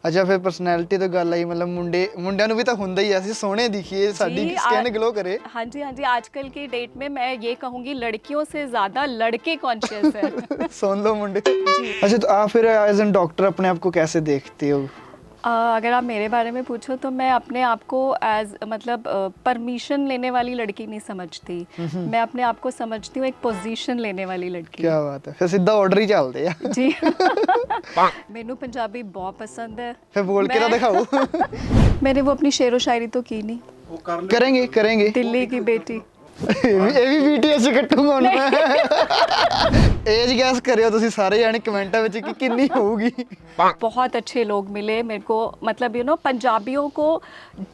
ਅੱਛਾ ਫਿਰ ਪਰਸਨੈਲਿਟੀ ਤੋਂ ਗੱਲ ਆਈ ਮਤਲਬ ਮੁੰਡਿਆਂ ਨੂੰ ਵੀ ਤਾਂ ਹੁੰਦਾ ਹੀ ਆ ਅਸੀਂ ਸੋਹਣੇ ਦਿਖੀਏ ਸਾਡੀ ਸਕਿਨ ਗਲੋ करे। हाँ जी, हाँ जी, आजकल की डेट में मैं ये कहूँगी लड़कियों से ज़्यादा लड़के कॉन्शियस है। सुन लो मुंडे। जी। अच्छा तो आप फिर एज एन डॉक्टर अपने आप को कैसे देखते हो? अगर आप मेरे बारे में पूछो तो मैं अपने आप को एज मतलब परमिशन लेने वाली लड़की नहीं समझती। मैं अपने आप को समझती हूँ एक पोजीशन लेने वाली लड़की। क्या बात है, फिर सीधा ऑर्डर ही चलते हैं। जी। मैनू पंजाबी बहुत पसंद है। फिर बोल के ना दिखाओ। मैंने वो अपनी शेरो शायरी तो की नहीं। करेंगे करेंगे। दिल्ली की बेटी। ਇਹ ਵੀ ਵੀਡੀਓ 'ਚ ਕੱਟੂਗਾ ਹੁਣ ਮੈਂ। ਏਜ ਗੈਸ ਕਰਿਓ ਤੁਸੀਂ ਸਾਰੇ ਜਾਣੇ ਕਮੈਂਟਾਂ ਵਿੱਚ ਕਿ ਕਿੰਨੀ ਹੋਊਗੀ। बहुत अच्छे लोग मिले मेरे को, मतलब यू नो पंजाबियों को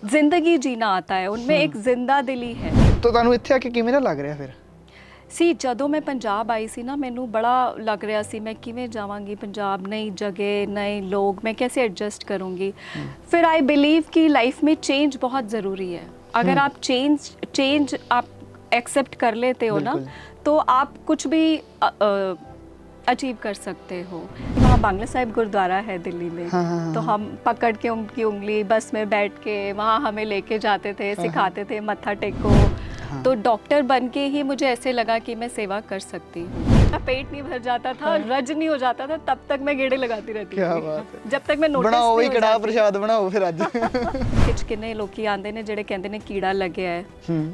जिंदगी जीना आता है, उनमें एक जिंदा दिली है। तो ਤੁਹਾਨੂੰ ਇੱਥੇ ਆ ਕੇ ਕਿਵੇਂ ਦਾ ਲੱਗ ਰਿਹਾ ਫਿਰ? ਸੀ ਜਦੋਂ ਮੈਂ ਪੰਜਾਬ ਆਈ ਸੀ ਨਾ ਮੈਨੂੰ ਬੜਾ ਲੱਗ ਰਿਹਾ ਸੀ ਮੈਂ ਕਿਵੇਂ ਜਾਵਾਂਗੀ पंजाब, नई जगह नए लोग, मैं कैसे एडजस्ट करूँगी। फिर आई बिलीव कि लाइफ में चेंज बहुत ज़रूरी है। अगर आप चेंज आप एक्सेप्ट कर लेते हो ना तो आप कुछ भी अचीव कर सकते हो। वहाँ बांग्ला साहिब गुरुद्वारा है दिल्ली में। हाँ। तो हम पकड़ के उनकी उंगली बस में बैठ के वहाँ हमें लेके जाते थे, सिखाते थे मत्था टेको। हाँ। तो डॉक्टर बन के ही मुझे ऐसे लगा कि मैं सेवा कर सकती हूँ। पेट नहीं भर जाता था, हाँ। रज नहीं हो जाता था, तब तक मैं गेड़े लगाती रहती थी। क्या बात है। जब तक मैं नोटिस बनाओ वही कड़ा प्रसाद बनाओ फिर आज। किच किन्ने लोग आंदे ने जेड़े कहंदे ने कीड़ा लगे है,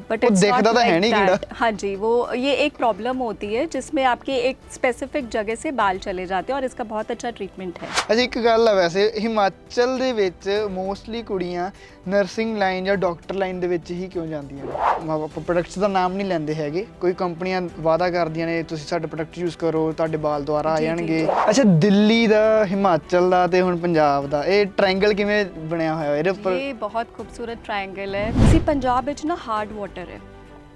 बट इट्स देखदा तो है नहीं कीड़ा। हाँ जी, वो ये एक प्रॉब्लम होती है जिसमें आपके एक स्पेसिफिक जगह से बाल चले जाते हैं और इसका बहुत अच्छा ट्रीटमेंट है। अच्छा एक गल है वैसे हिमाचल ਦੇ ਵਿੱਚ ਮੋਸਟਲੀ ਕੁੜੀਆਂ ਨਰਸਿੰਗ ਲਾਈਨ ਜਾਂ ਡਾਕਟਰ ਲਾਈਨ ਦੇ ਵਿੱਚ ਹੀ ਕਿਉਂ ਜਾਂਦੀਆਂ ਨੇ? ਆਪਾਂ ਪ੍ਰੋਡਕਟਸ ਦਾ ਨਾਮ ਨਹੀਂ ਲੈਂਦੇ ਹੈਗੇ, ਕੋਈ ਕੰਪਨੀਆਂ ਵਾਅਦਾ ਕਰਦੀਆਂ ਨੇ ਤੁਸੀਂ ਸਾਡੇ ਪ੍ਰੋਡਕਟ ਯੂਜ਼ ਕਰੋ ਤੁਹਾਡੇ ਵਾਲ ਦੁਆਰਾ ਆ ਜਾਣਗੇ। ਅੱਛਾ ਦਿੱਲੀ ਦਾ, ਹਿਮਾਚਲ ਦਾ ਤੇ ਹੁਣ ਪੰਜਾਬ ਦਾ ਇਹ ਟ੍ਰਾਇੰਗਲ ਕਿਵੇਂ ਬਣਿਆ ਹੋਇਆ ਇਹਦੇ ਉੱਪਰ? ਇਹ ਬਹੁਤ ਖੂਬਸੂਰਤ ट्रायंगल है। सी पंजाब ਵਿੱਚ ना हार्ड वाटर है,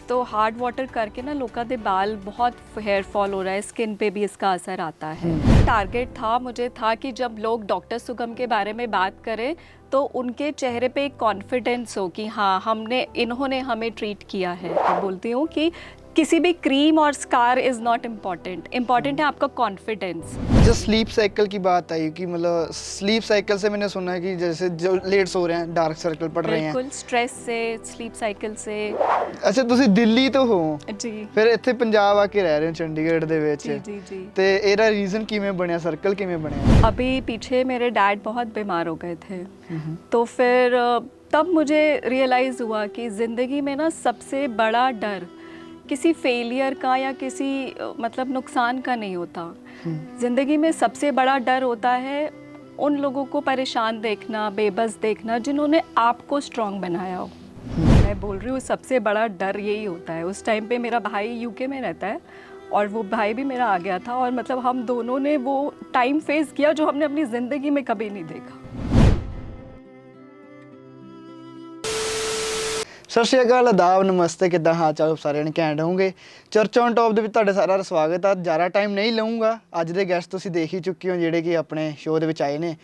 तो हार्ड वाटर करके ना लोगों के बाल बहुत हेयर फॉल हो रहा है, स्किन पे भी इसका असर आता है। टारगेट था मुझे था कि जब लोग डॉक्टर सुगम के बारे में बात करें तो उनके चेहरे पे एक कॉन्फिडेंस हो कि हाँ इन्होंने हमें ट्रीट किया है। तो बोलती हूँ कि किसी भी क्रीम और scar is not important, important है आपका कॉन्फिडेंस। जो स्लीप साइकिल की बात आई कि मतलब स्लीप साइकिल से मैंने सुना है कि जैसे जो लेट सो रहे हैं डार्क सर्कल पड़ रहे हैं, बिल्कुल स्ट्रेस से, स्लीप साइकिल से। अच्छा ਤੁਸੀਂ ਦਿੱਲੀ ਤੋਂ ਹੋ जी ਫਿਰ ਇੱਥੇ ਪੰਜਾਬ ਆ ਕੇ ਰਹਿ ਰਹੇ ਹੋ ਚੰਡੀਗੜ੍ਹ ਦੇ ਵਿੱਚ। जी जी जी। ਤੇ ਇਹਦਾ ਰੀਜ਼ਨ ਕਿਵੇਂ ਬਣਿਆ, ਸਰਕਲ ਕਿਵੇਂ ਬਣਿਆ? अभी पीछे मेरे डैड बहुत बीमार हो गए थे, तो फिर तब मुझे रियलाइज़ हुआ कि ज़िंदगी में ना सबसे बड़ा डर किसी फेलियर का या किसी मतलब नुकसान का नहीं होता। ज़िंदगी में सबसे बड़ा डर होता है उन लोगों को परेशान देखना, बेबस देखना जिन्होंने आपको स्ट्रॉन्ग बनाया हो। मैं बोल रही हूँ सबसे बड़ा डर यही होता है। उस टाइम पे मेरा भाई यूके में रहता है और वो भाई भी मेरा आ गया था और मतलब हम दोनों ने वो टाइम फेस किया जो हमने अपनी ज़िंदगी में कभी नहीं देखा। ਸਤਿ ਸ਼੍ਰੀ ਅਕਾਲ, ਆਦਾਬ, ਨਮਸਤੇ, ਕਿੱਦਾਂ ਹਾਲ ਚਾਲ? ਸਾਰਿਆਂ ਨੇ ਘੈਂਟ ਹੋਣਗੇ। ਚਰਚ ਔਨ ਟੌਪ ਦੇ ਵਿੱਚ ਤੁਹਾਡਾ ਸਾਰਾ ਦਾ ਸਵਾਗਤ ਆ। ਜ਼ਿਆਦਾ ਟਾਈਮ ਨਹੀਂ ਲਊਂਗਾ, ਅੱਜ ਦੇ ਗੈਸਟ ਤੁਸੀਂ ਦੇਖ ਹੀ ਚੁੱਕੇ ਹੋ ਜਿਹੜੇ ਕਿ ਆਪਣੇ ਸ਼ੋਅ ਦੇ ਵਿੱਚ ਆਏ ਨੇ।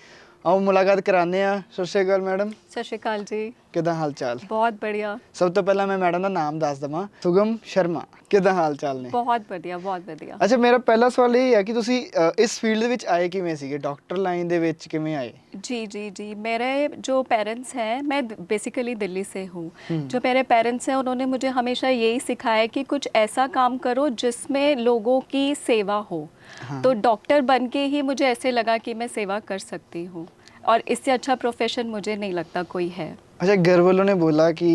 ਆਓ ਮੁਲਾਕਾਤ ਕਰਾਉਂਦੇ ਆ। ਸਤਿ ਸ਼੍ਰੀ ਅਕਾਲ ਮੈਡਮ। सत श्री अकाल जी। ਕਿੱਦਾਂ ਹਾਲ ਚਾਲ? बहुत बढ़िया। ਸਭ ਤੋਂ ਪਹਿਲਾਂ ਮੈਂ ਮੈਡਮ ਦਾ ਨਾਮ ਦੱਸ ਦਵਾਂ, ਸੁਗਮ ਸ਼ਰਮਾ। ਕਿੱਦਾਂ ਹਾਲ ਚਾਲ ਨੇ? बहुत बढ़िया, बहुत बढ़िया। ਅੱਛਾ ਮੇਰਾ ਪਹਿਲਾ ਸਵਾਲ ਇਹ ਹੈ ਕਿ ਤੁਸੀਂ ਇਸ ਫੀਲਡ ਦੇ ਵਿੱਚ ਆਏ ਕਿਵੇਂ ਸੀਗੇ, ਡਾਕਟਰ ਲਾਈਨ ਦੇ ਵਿੱਚ ਕਿਵੇਂ ਆਏ? जी जी जी, मेरे जो पेरेंट्स हैं, मैं बेसिकली दिल्ली से हूँ। जो मेरे पेरेंट्स हैं उन्होंने मुझे हमेशा यही सिखाया कि कुछ ऐसा काम करो जिसमें लोगों की सेवा हो। हाँ। तो डॉक्टर बन के ही मुझे ऐसे लगा कि मैं सेवा कर सकती हूँ और इससे अच्छा प्रोफेशन मुझे नहीं लगता कोई है। अच्छा घर वालों ने बोला कि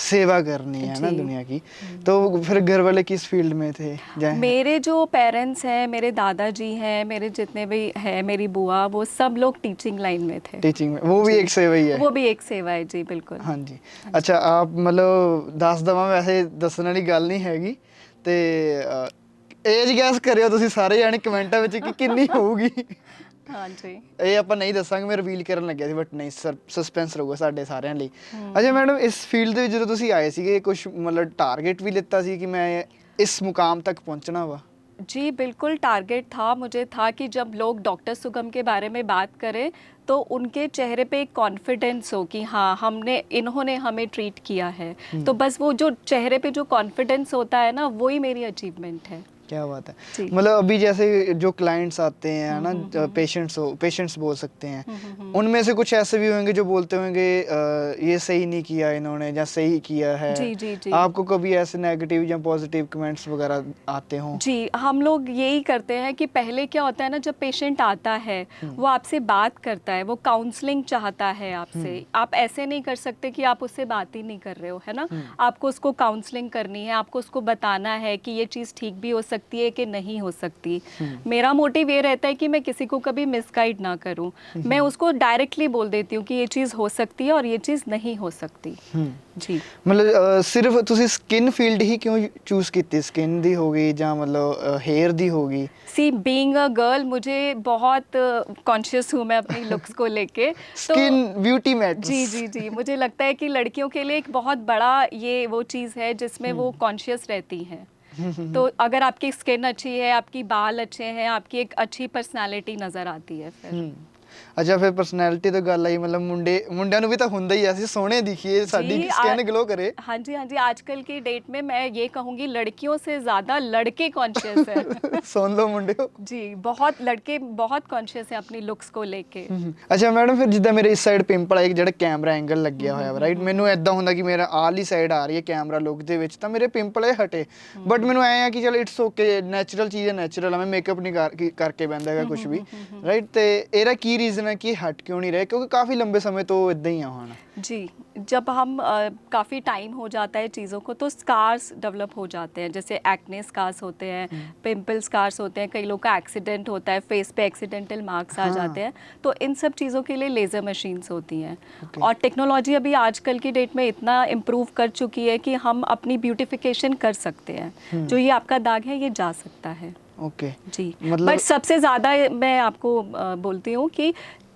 सेवा करनी है ना दुनिया की, तो फिर घर वाले किस फील्ड में थे? मेरे जो पेरेंट्स हैं, मेरे दादाजी हैं, मेरे जितने भी हैं, मेरी बुआ, वो सब लोग टीचिंग लाइन में थे। टीचिंग में वो भी एक सेवा ही है। वो भी एक सेवा है जी, बिल्कुल। हाँ जी। अच्छा आप मतलब दस दवा वैसे दसण वाली गल नहीं हैगी ते एज गैस करियो तुसीं सारे जाने कमेंटां विच कि किन्नी होਊਗੀ। हाँ जी। ਇਹ ਆਪਾਂ ਨਹੀਂ ਦੱਸਾਂਗੇ, ਮੈਂ ਰਿਵੀਲ ਕਰਨ ਲੱਗਿਆ ਸੀ ਬਟ ਨਹੀਂ, ਸਸਪੈਂਸ ਰਹੂਗਾ ਸਾਡੇ ਸਾਰਿਆਂ ਲਈ। ਅੱਛਾ ਮੈਡਮ ਇਸ ਫੀਲਡ ਦੇ ਵਿੱਚ ਜਦੋਂ ਤੁਸੀਂ ਆਏ ਸੀਗੇ ਕੁਝ ਮਤਲਬ ਟਾਰਗੇਟ ਵੀ ਲਿੱਤਾ ਸੀ ਕਿ ਮੈਂ ਇਸ ਮੁਕਾਮ ਤੱਕ पहुंचना वा? जी बिल्कुल टारगेट था। मुझे था कि जब लोग डॉक्टर सुगम के बारे में बात करें तो उनके चेहरे पे एक कॉन्फिडेंस हो कि हाँ इन्होंने हमें ट्रीट किया है। तो बस वो जो चेहरे पे जो कॉन्फिडेंस होता है ना, वही मेरी अचीवमेंट है। क्या बात है। जी। मतलब अभी जैसे जो क्लाइंट्स आते हैं ना, पेशेंट्स बोल सकते हैं, उनमें से कुछ ऐसे भी होंगे जो बोलते होंगे ये सही नहीं किया इन्होंने या सही किया है। जी जी जी। आपको कभी ऐसे नेगेटिव या पॉजिटिव कमेंट्स वगैरह आते हों? जी, हम लोग यही करते हैं कि पहले क्या होता है ना, जब पेशेंट आता है वो आपसे बात करता है, वो काउंसलिंग चाहता है आपसे। आप ऐसे नहीं कर सकते कि आप उससे बात ही नहीं कर रहे हो, है ना। आपको उसको काउंसलिंग करनी है, आपको उसको बताना है कि ये चीज़ ठीक भी हो सकती है कि नहीं हो सकती। मेरा मोटिव ये रहता है कि मैं किसी को कभी मिसगाइड ना करूं। मैं उसको डायरेक्टली बोल देती हूँ कि ये चीज़ हो सकती है और ये चीज़ नहीं हो सकती। जी। मतलब सिर्फ ਤੁਸੀਂ ਸਕਿਨ ਫੀਲਡ ਹੀ ਕਿਉਂ ਚੂਜ਼ ਕੀਤੀ? ਸਕਿਨ ਦੀ ਹੋਗੀ ਜਾਂ ਮਤਲਬ हेयर दी होगी? सी बीइंग अ गर्ल, मुझे बहुत कॉन्शियस हूँ मैं अपनी लुक्स को लेके। तो स्किन ब्यूटी मैटर्स। जी जी जी, मुझे लगता है कि लड़कियों के लिए एक बहुत बड़ा ये वो चीज़ है जिसमें वो कॉन्शियस रहती हैं। तो अगर आपकी स्किन अच्छी है, आपकी बाल अच्छे हैं, आपकी एक अच्छी पर्सनालिटी नज़र आती है फिर। ਅੱਛਾ, ਫਿਰ ਪਰਸਨੈਲਿਟੀ ਤੋਂ ਗੱਲ ਆਈ, ਮਤਲਬ ਮੁੰਡਿਆਂ ਨੂੰ ਵੀ ਤਾਂ ਹੁੰਦਾ ਹੀ ਆ, ਅਸੀਂ ਸੋਹਣੇ ਦਿਖੀਏ, ਸਾਡੀ जी, ਸਕਿਨ ग्लो करे। हाँ जी हाँ जी, आजकल की डेट में मैं ये कहूँगी लड़कियों से ज़्यादा लड़के कॉन्शियस हैं। ਸੁਣ ਲਓ ਮੁੰਡਿਓ। जी, बहुत लड़के बहुत कॉन्शियस हैं अपनी लुक्स को लेके। ਅੱਛਾ ਮੈਡਮ, ਫਿਰ ਜਿੱਦਾਂ ਮੇਰੇ ਇਸ ਸਾਈਡ ਪਿੰਪਲ ਆ, ਜਿਹੜਾ ਕੈਮਰਾ ਐਂਗਲ ਲੱਗਿਆ ਹੋਇਆ ਵਾ, ਰਾਈਟ, ਮੈਨੂੰ ਐਦਾਂ ਹੁੰਦਾ ਕਿ ਮੇਰਾ ਆਲੀ ਸਾਈਡ ਆ ਰਹੀ ਹੈ ਕੈਮਰਾ ਲੁੱਕ ਦੇ ਵਿੱਚ, ਤਾਂ ਮੇਰੇ ਪਿੰਪਲ ਇਹ ਹਟੇ। ਬਟ ਮੈਨੂੰ ਐਂ ਆ ਕਿ ਚਲ ਇਟਸ ਓਕੇ, ਨੈਚੁਰਲ ਚੀਜ਼ ਹੈ, ਨੈਚੁਰਲ ਆ, ਮੈਂ ਮੇਕਅਪ ਨਹੀਂ ਕਰਕੇ ਬਹਿੰਦਾ ਹੈਗਾ ਕੁਝ ਵੀ, ਰਾਈਟ। ਤੇ ਇਹਦਾ ਕੀ ਰੀਜ਼ਨ ਹੈ ਕਿ ਹਟ क्यों नहीं रहे? क्योंकि काफ़ी लंबे समय तो इतना ही है वहाँ। जी, जब हम काफ़ी टाइम हो जाता है चीज़ों को तो स्कार्स डेवलप हो जाते हैं, जैसे एक्ने स्कार्स होते हैं, पिंपल स्कार्स होते हैं, कई लोग का एक्सीडेंट होता है, फेस पे एक्सीडेंटल मार्क्स आ जाते हैं। तो इन सब चीज़ों के लिए लेज़र मशीन्स होती हैं। और टेक्नोलॉजी अभी आजकल की डेट में इतना इम्प्रूव कर चुकी है कि हम अपनी ब्यूटिफिकेशन कर सकते हैं। जो ये आपका दाग है ये जा सकता है। ओके जी, मतलब बट सबसे ज़्यादा मैं आपको बोलती हूँ कि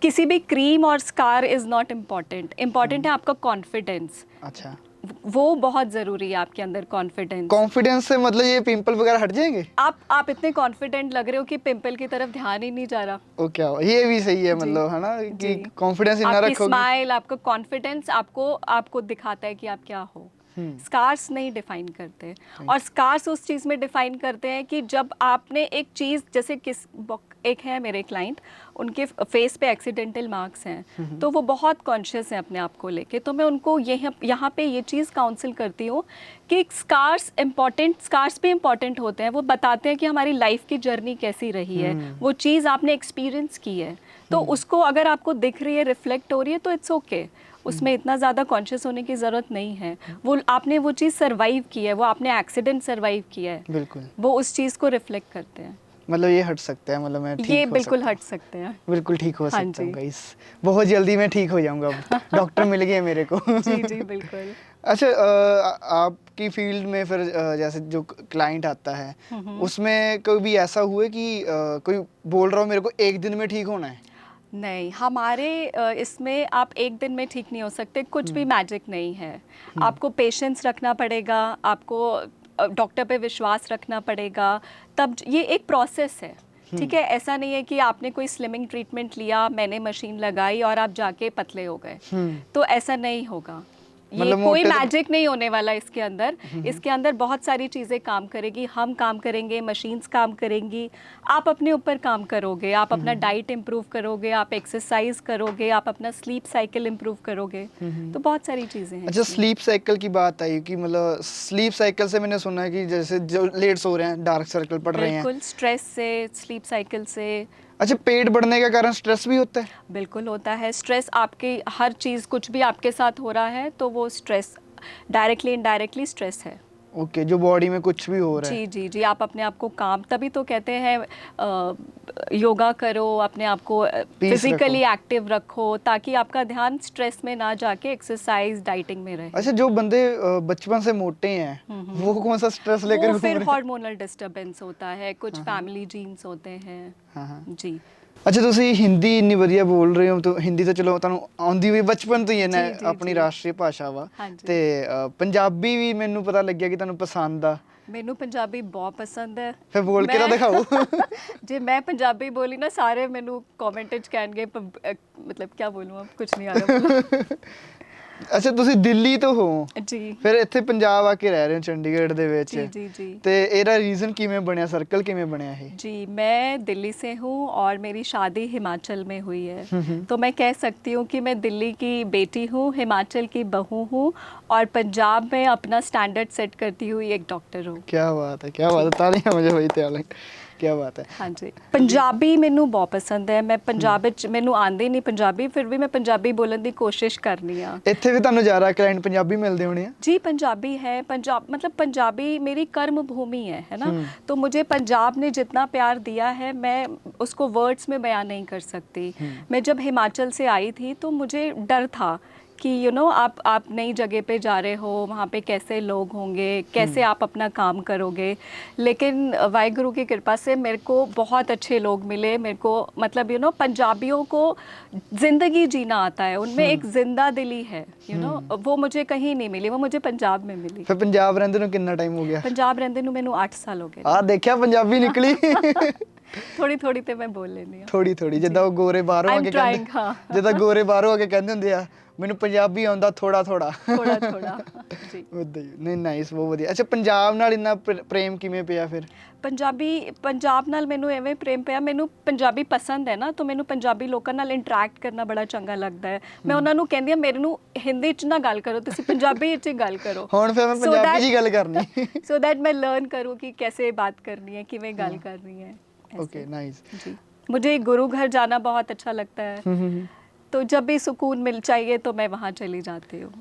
किसी भी क्रीम और scar is not important. Important है आपका कॉन्फिडेंस। अच्छा, वो बहुत ज़रूरी है आपके अंदर, कॉन्फिडेंस। कॉन्फिडेंस से मतलब ये पिंपल वगैरह हट जाएंगे? आप इतने कॉन्फिडेंट लग रहे हो कि पिंपल की तरफ ध्यान ही नहीं जा रहा। ओ क्या हुआ? ये भी सही है, जी, मतलब है ना कि जी। कॉन्फिडेंस इतना आपकी रखोगे। स्माइल, आपका कॉन्फिडेंस आपको दिखाता है कि आप क्या हो। स्कार्स नहीं डिफाइन करते। और स्कार्स उस चीज़ में डिफाइन करते हैं कि जब आपने एक चीज़, जैसे एक है मेरे क्लाइंट, उनके फेस पे एक्सीडेंटल मार्क्स हैं, तो वो बहुत कॉन्शियस हैं अपने आप को लेके। तो मैं उनको यहाँ पे ये चीज़ काउंसिल करती हूँ कि स्कार्स भी इम्पॉर्टेंट होते हैं। वो बताते हैं कि हमारी लाइफ की जर्नी कैसी रही है, वो चीज़ आपने एक्सपीरियंस की है, तो उसको अगर आपको दिख रही है, रिफ्लेक्ट हो रही है, तो इट्स ओके। उसमें इतना ज़्यादा कॉन्शियस होने की ज़रूरत नहीं है। वो आपने वो चीज़ सर्वाइव की है, वो आपने एक्सीडेंट सर्वाइव किया है, बिल्कुल, वो उस चीज़ को रिफ्लेक्ट करते हैं। मतलब ये हट सकता है, मतलब मैं ठीक ये हो बिल्कुल सकता हट सकते हैं। बिल्कुल ठीक हो हाँ सकता हूँ जी। गाइस, बहुत जल्दी मैं ठीक हो जाऊंगा अब। डॉक्टर मिल गए मेरे को। जी जी बिल्कुल। अच्छा, आपकी फील्ड में फिर जैसे जो क्लाइंट आता है, उसमें कभी ऐसा हुआ कि कोई बोल रहा हो मेरे को एक दिन में ठीक होना है? नहीं, हमारे इसमें आप एक दिन में ठीक नहीं हो सकते, कुछ भी मैजिक नहीं है। आपको पेशेंस रखना पड़ेगा, आपको डॉक्टर पे विश्वास रखना पड़ेगा, तब ये एक प्रोसेस है। ठीक है, ऐसा नहीं है कि आपने कोई स्लिमिंग ट्रीटमेंट लिया, मैंने मशीन लगाई और आप जाके पतले हो गए, तो ऐसा नहीं होगा। ये मतलब कोई मोटे तो- मैजिक नहीं होने वाला इसके अंदर। इसके अंदर बहुत सारी चीज़ें काम करेगी, हम काम करेंगे, मशीन्स काम करेंगी, आप अपने ऊपर काम करोगे, आप अपना डाइट इम्प्रूव करोगे, आप एक्सरसाइज करोगे, आप अपना स्लीप साइकिल इम्प्रूव करोगे, तो बहुत सारी चीज़ें हैं। अच्छा, स्लीप साइकिल की बात आई कि मतलब स्लीप साइकिल से मैंने सुना है कि जैसे जो लेट सो रहे हैं, डार्क सर्कल पड़ रहे हैं। बिल्कुल, स्ट्रेस से, स्लीप साइकिल से। अच्छा, पेट बढ़ने का कारण स्ट्रेस भी होता है? बिल्कुल होता है स्ट्रेस। आपकी हर चीज़, कुछ भी आपके साथ हो रहा है तो वो स्ट्रेस, डायरेक्टली इनडायरेक्टली स्ट्रेस है। ओके, जो बॉडी में कुछ भी हो रहा है। जी जी जी, आप अपने आप को काम, तभी तो कहते हैं योगा करो, अपने आप को फिजिकली एक्टिव रखो, ताकि आपका ध्यान स्ट्रेस में ना जाके एक्सरसाइज, डाइटिंग में रहे। अच्छा, जो बंदे बचपन से मोटे हैं, वो कौन सा स्ट्रेस लेकर वो घूम फिर रहे हैं? हार्मोनल डिस्टर्बेंस होता है, कुछ फैमिली जीन्स होते हैं। हाँ। जी। अच्छा, ਤੁਸੀਂ ਹਿੰਦੀ ਇੰਨੀ ਵਧੀਆ ਬੋਲ ਰਹੇ ਹੋ, ਤਾਂ ਹਿੰਦੀ ਤਾਂ ਚਲੋ ਤੁਹਾਨੂੰ ਆਉਂਦੀ ਹੋਈ ਬਚਪਨ ਤੋਂ ਹੀ ਹੈ ਨਾ, ਜੀ, ਜੀ, ਆਪਣੀ ਜੀ। ਰਾਸ਼ਟਰੀ ਭਾਸ਼ਾ ਵਾ। ਹਾਂਜੀ। ਤੇ ਪੰਜਾਬੀ ਵੀ ਮੈਨੂੰ ਪਤਾ ਲੱਗਿਆ ਕਿ ਤੁਹਾਨੂੰ ਪਸੰਦ ਆ, ਮੈਨੂੰ ਪੰਜਾਬੀ ਬਹੁਤ ਪਸੰਦ ਹੈ। ਫਿਰ ਬੋਲ ਕੇ ਤਾਂ ਦਿਖਾਓ। ਜੇ ਮੈਂ ਪੰਜਾਬੀ ਬੋਲੀ ਨਾ, ਸਾਰੇ ਮੈਨੂੰ ਕਮੈਂਟ 'ਚ ਕਹਿਣਗੇ, ਮਤਲਬ क्या बोलूँ, अब कुछ नहीं आ रहा। ਅੱਛਾ ਤੁਸੀਂ ਦਿੱਲੀ ਤੋਂ ਹੋ जी ਫਿਰ ਇੱਥੇ ਪੰਜਾਬ ਆ ਕੇ ਰਹਿ ਰਹੇ ਹੋ ਚੰਡੀਗੜ੍ਹ ਦੇ ਵਿੱਚ जी जी जी ਤੇ ਇਹਦਾ ਰੀਜ਼ਨ ਕਿਵੇਂ ਬਣਿਆ ਸਰਕਲ ਕਿਵੇਂ ਬਣਿਆ ਇਹ जी मैं दिल्ली से हूँ और मेरी शादी हिमाचल में हुई है तो मैं कह सकती हूँ कि मैं दिल्ली की बेटी हूँ हिमाचल की बहू हूँ और पंजाब में अपना स्टैंडर्ड सेट करती हुई एक डॉक्टर हूँ क्या बात है तालियां मुझे वही त्याल क्या बात है हाँ जी पंजाबी ਮੈਨੂੰ ਬਹੁਤ ਪਸੰਦ ਹੈ ਮੈਂ ਪੰਜਾਬ ਵਿੱਚ ਮੈਨੂੰ ਆਉਂਦੀ ਨਹੀਂ ਪੰਜਾਬੀ ਫਿਰ ਵੀ ਮੈਂ ਪੰਜਾਬੀ ਬੋਲਣ ਦੀ ਕੋਸ਼ਿਸ਼ ਕਰਨੀ ਆ ਇੱਥੇ ਵੀ ਤੁਹਾਨੂੰ ਜ਼ਿਆਦਾ ਕਲਾਇੰਟ ਪੰਜਾਬੀ ਮਿਲਦੇ ਹੋਣੇ ਆ जी पंजाबी है पंजाब मतलब पंजाबी मेरी कर्म भूमि है ना तो मुझे पंजाब ने जितना प्यार दिया है मैं उसको वर्ड्स में बयान नहीं कर सकती मैं जब हिमाचल से आई थी तो मुझे डर था कि आप नई जगह पे जा रहे हो वहाँ पे कैसे लोग होंगे कैसे आप अपना काम करोगे लेकिन वाहिगुरु की कृपा से मेरे को बहुत अच्छे लोग मिले मेरे को मतलब पंजाबियों को ज़िंदगी जीना आता है उनमें एक जिंदा दिली है वो मुझे कहीं नहीं मिली वो मुझे पंजाब में मिली ਫਿਰ ਪੰਜਾਬ ਰਹਿੰਦੇ ਨੂੰ ਕਿੰਨਾ ਟਾਈਮ ਹੋ ਗਿਆ पंजाब रहंदे ਨੂੰ ਮੈਨੂੰ 8 ਸਾਲ ਹੋ ਗਏ ਆ ਦੇਖਿਆ ਪੰਜਾਬੀ ਨਿਕਲੀ ਥੋੜੀ ਥੋੜੀ ਤੇ ਮੈਂ ਬੋਲ ਲੈਂਦੀ ਹਾਂ ਥੋੜੀ ਜਿੱਦਾਂ ਉਹ ਗੋਰੇ ਬਾਹਰੋਂ ਆ I'm ਕੇ trying, ਕਹਿੰਦੇ ਹਾਂ। ਜਿੱਦਾਂ ਗੋਰੇ ਬਾਹਰੋਂ ਆ ਕੇ ਕਹਿੰਦੇ ਹੁੰਦੇ ਆ ਮੈਨੂੰ ਪੰਜਾਬੀ ਆਉਂਦਾ ਥੋੜਾ ਥੋੜਾ ਜੀ ਉਦਾਂ ਹੀ ਨਹੀਂ ਨਾਈਸ ਬਹੁਤ ਵਧੀਆ ਅੱਛਾ ਪੰਜਾਬ ਨਾਲ ਇੰਨਾ ਪ੍ਰੇਮ ਕਿਵੇਂ ਪਿਆ ਫਿਰ ਪੰਜਾਬ ਨਾਲ ਮੈਨੂੰ ਐਵੇਂ ਪ੍ਰੇਮ ਪਿਆ ਮੈਨੂੰ ਪੰਜਾਬੀ ਪਸੰਦ ਹੈ ਨਾ ਤਾਂ ਮੈਨੂੰ ਪੰਜਾਬੀ ਲੋਕਾਂ ਨਾਲ ਇੰਟਰੈਕਟ ਕਰਨਾ ਬੜਾ ਚੰਗਾ ਲੱਗਦਾ ਹੈ ਮੈਂ ਉਹਨਾਂ ਨੂੰ ਕਹਿੰਦੀ ਆ ਮੇਰੇ ਨੂੰ ਹਿੰਦੀ 'ਚ ਨਾ ਗੱਲ ਕਰੋ ਤੁਸੀਂ ਪੰਜਾਬੀ 'ਚ ਗੱਲ ਕਰੋ ਹੁਣ ਫਿਰ ਮੈਂ ਪੰਜਾਬੀ 'ਚ ਹੀ ਗੱਲ ਕਰਨੀ ਸੋ ਦੈਟ ਮੈਂ ਲਰਨ ਕरूँ कि कैसे बात करनी है किਵੇਂ ਗੱਲ ਕਰਨੀ है ओके नाइस जी मुझे गुरु घर जाना बहुत अच्छा लगता है तो जब भी सुकून मिल चाहिए तो मैं वहाँ चली जाती हूँ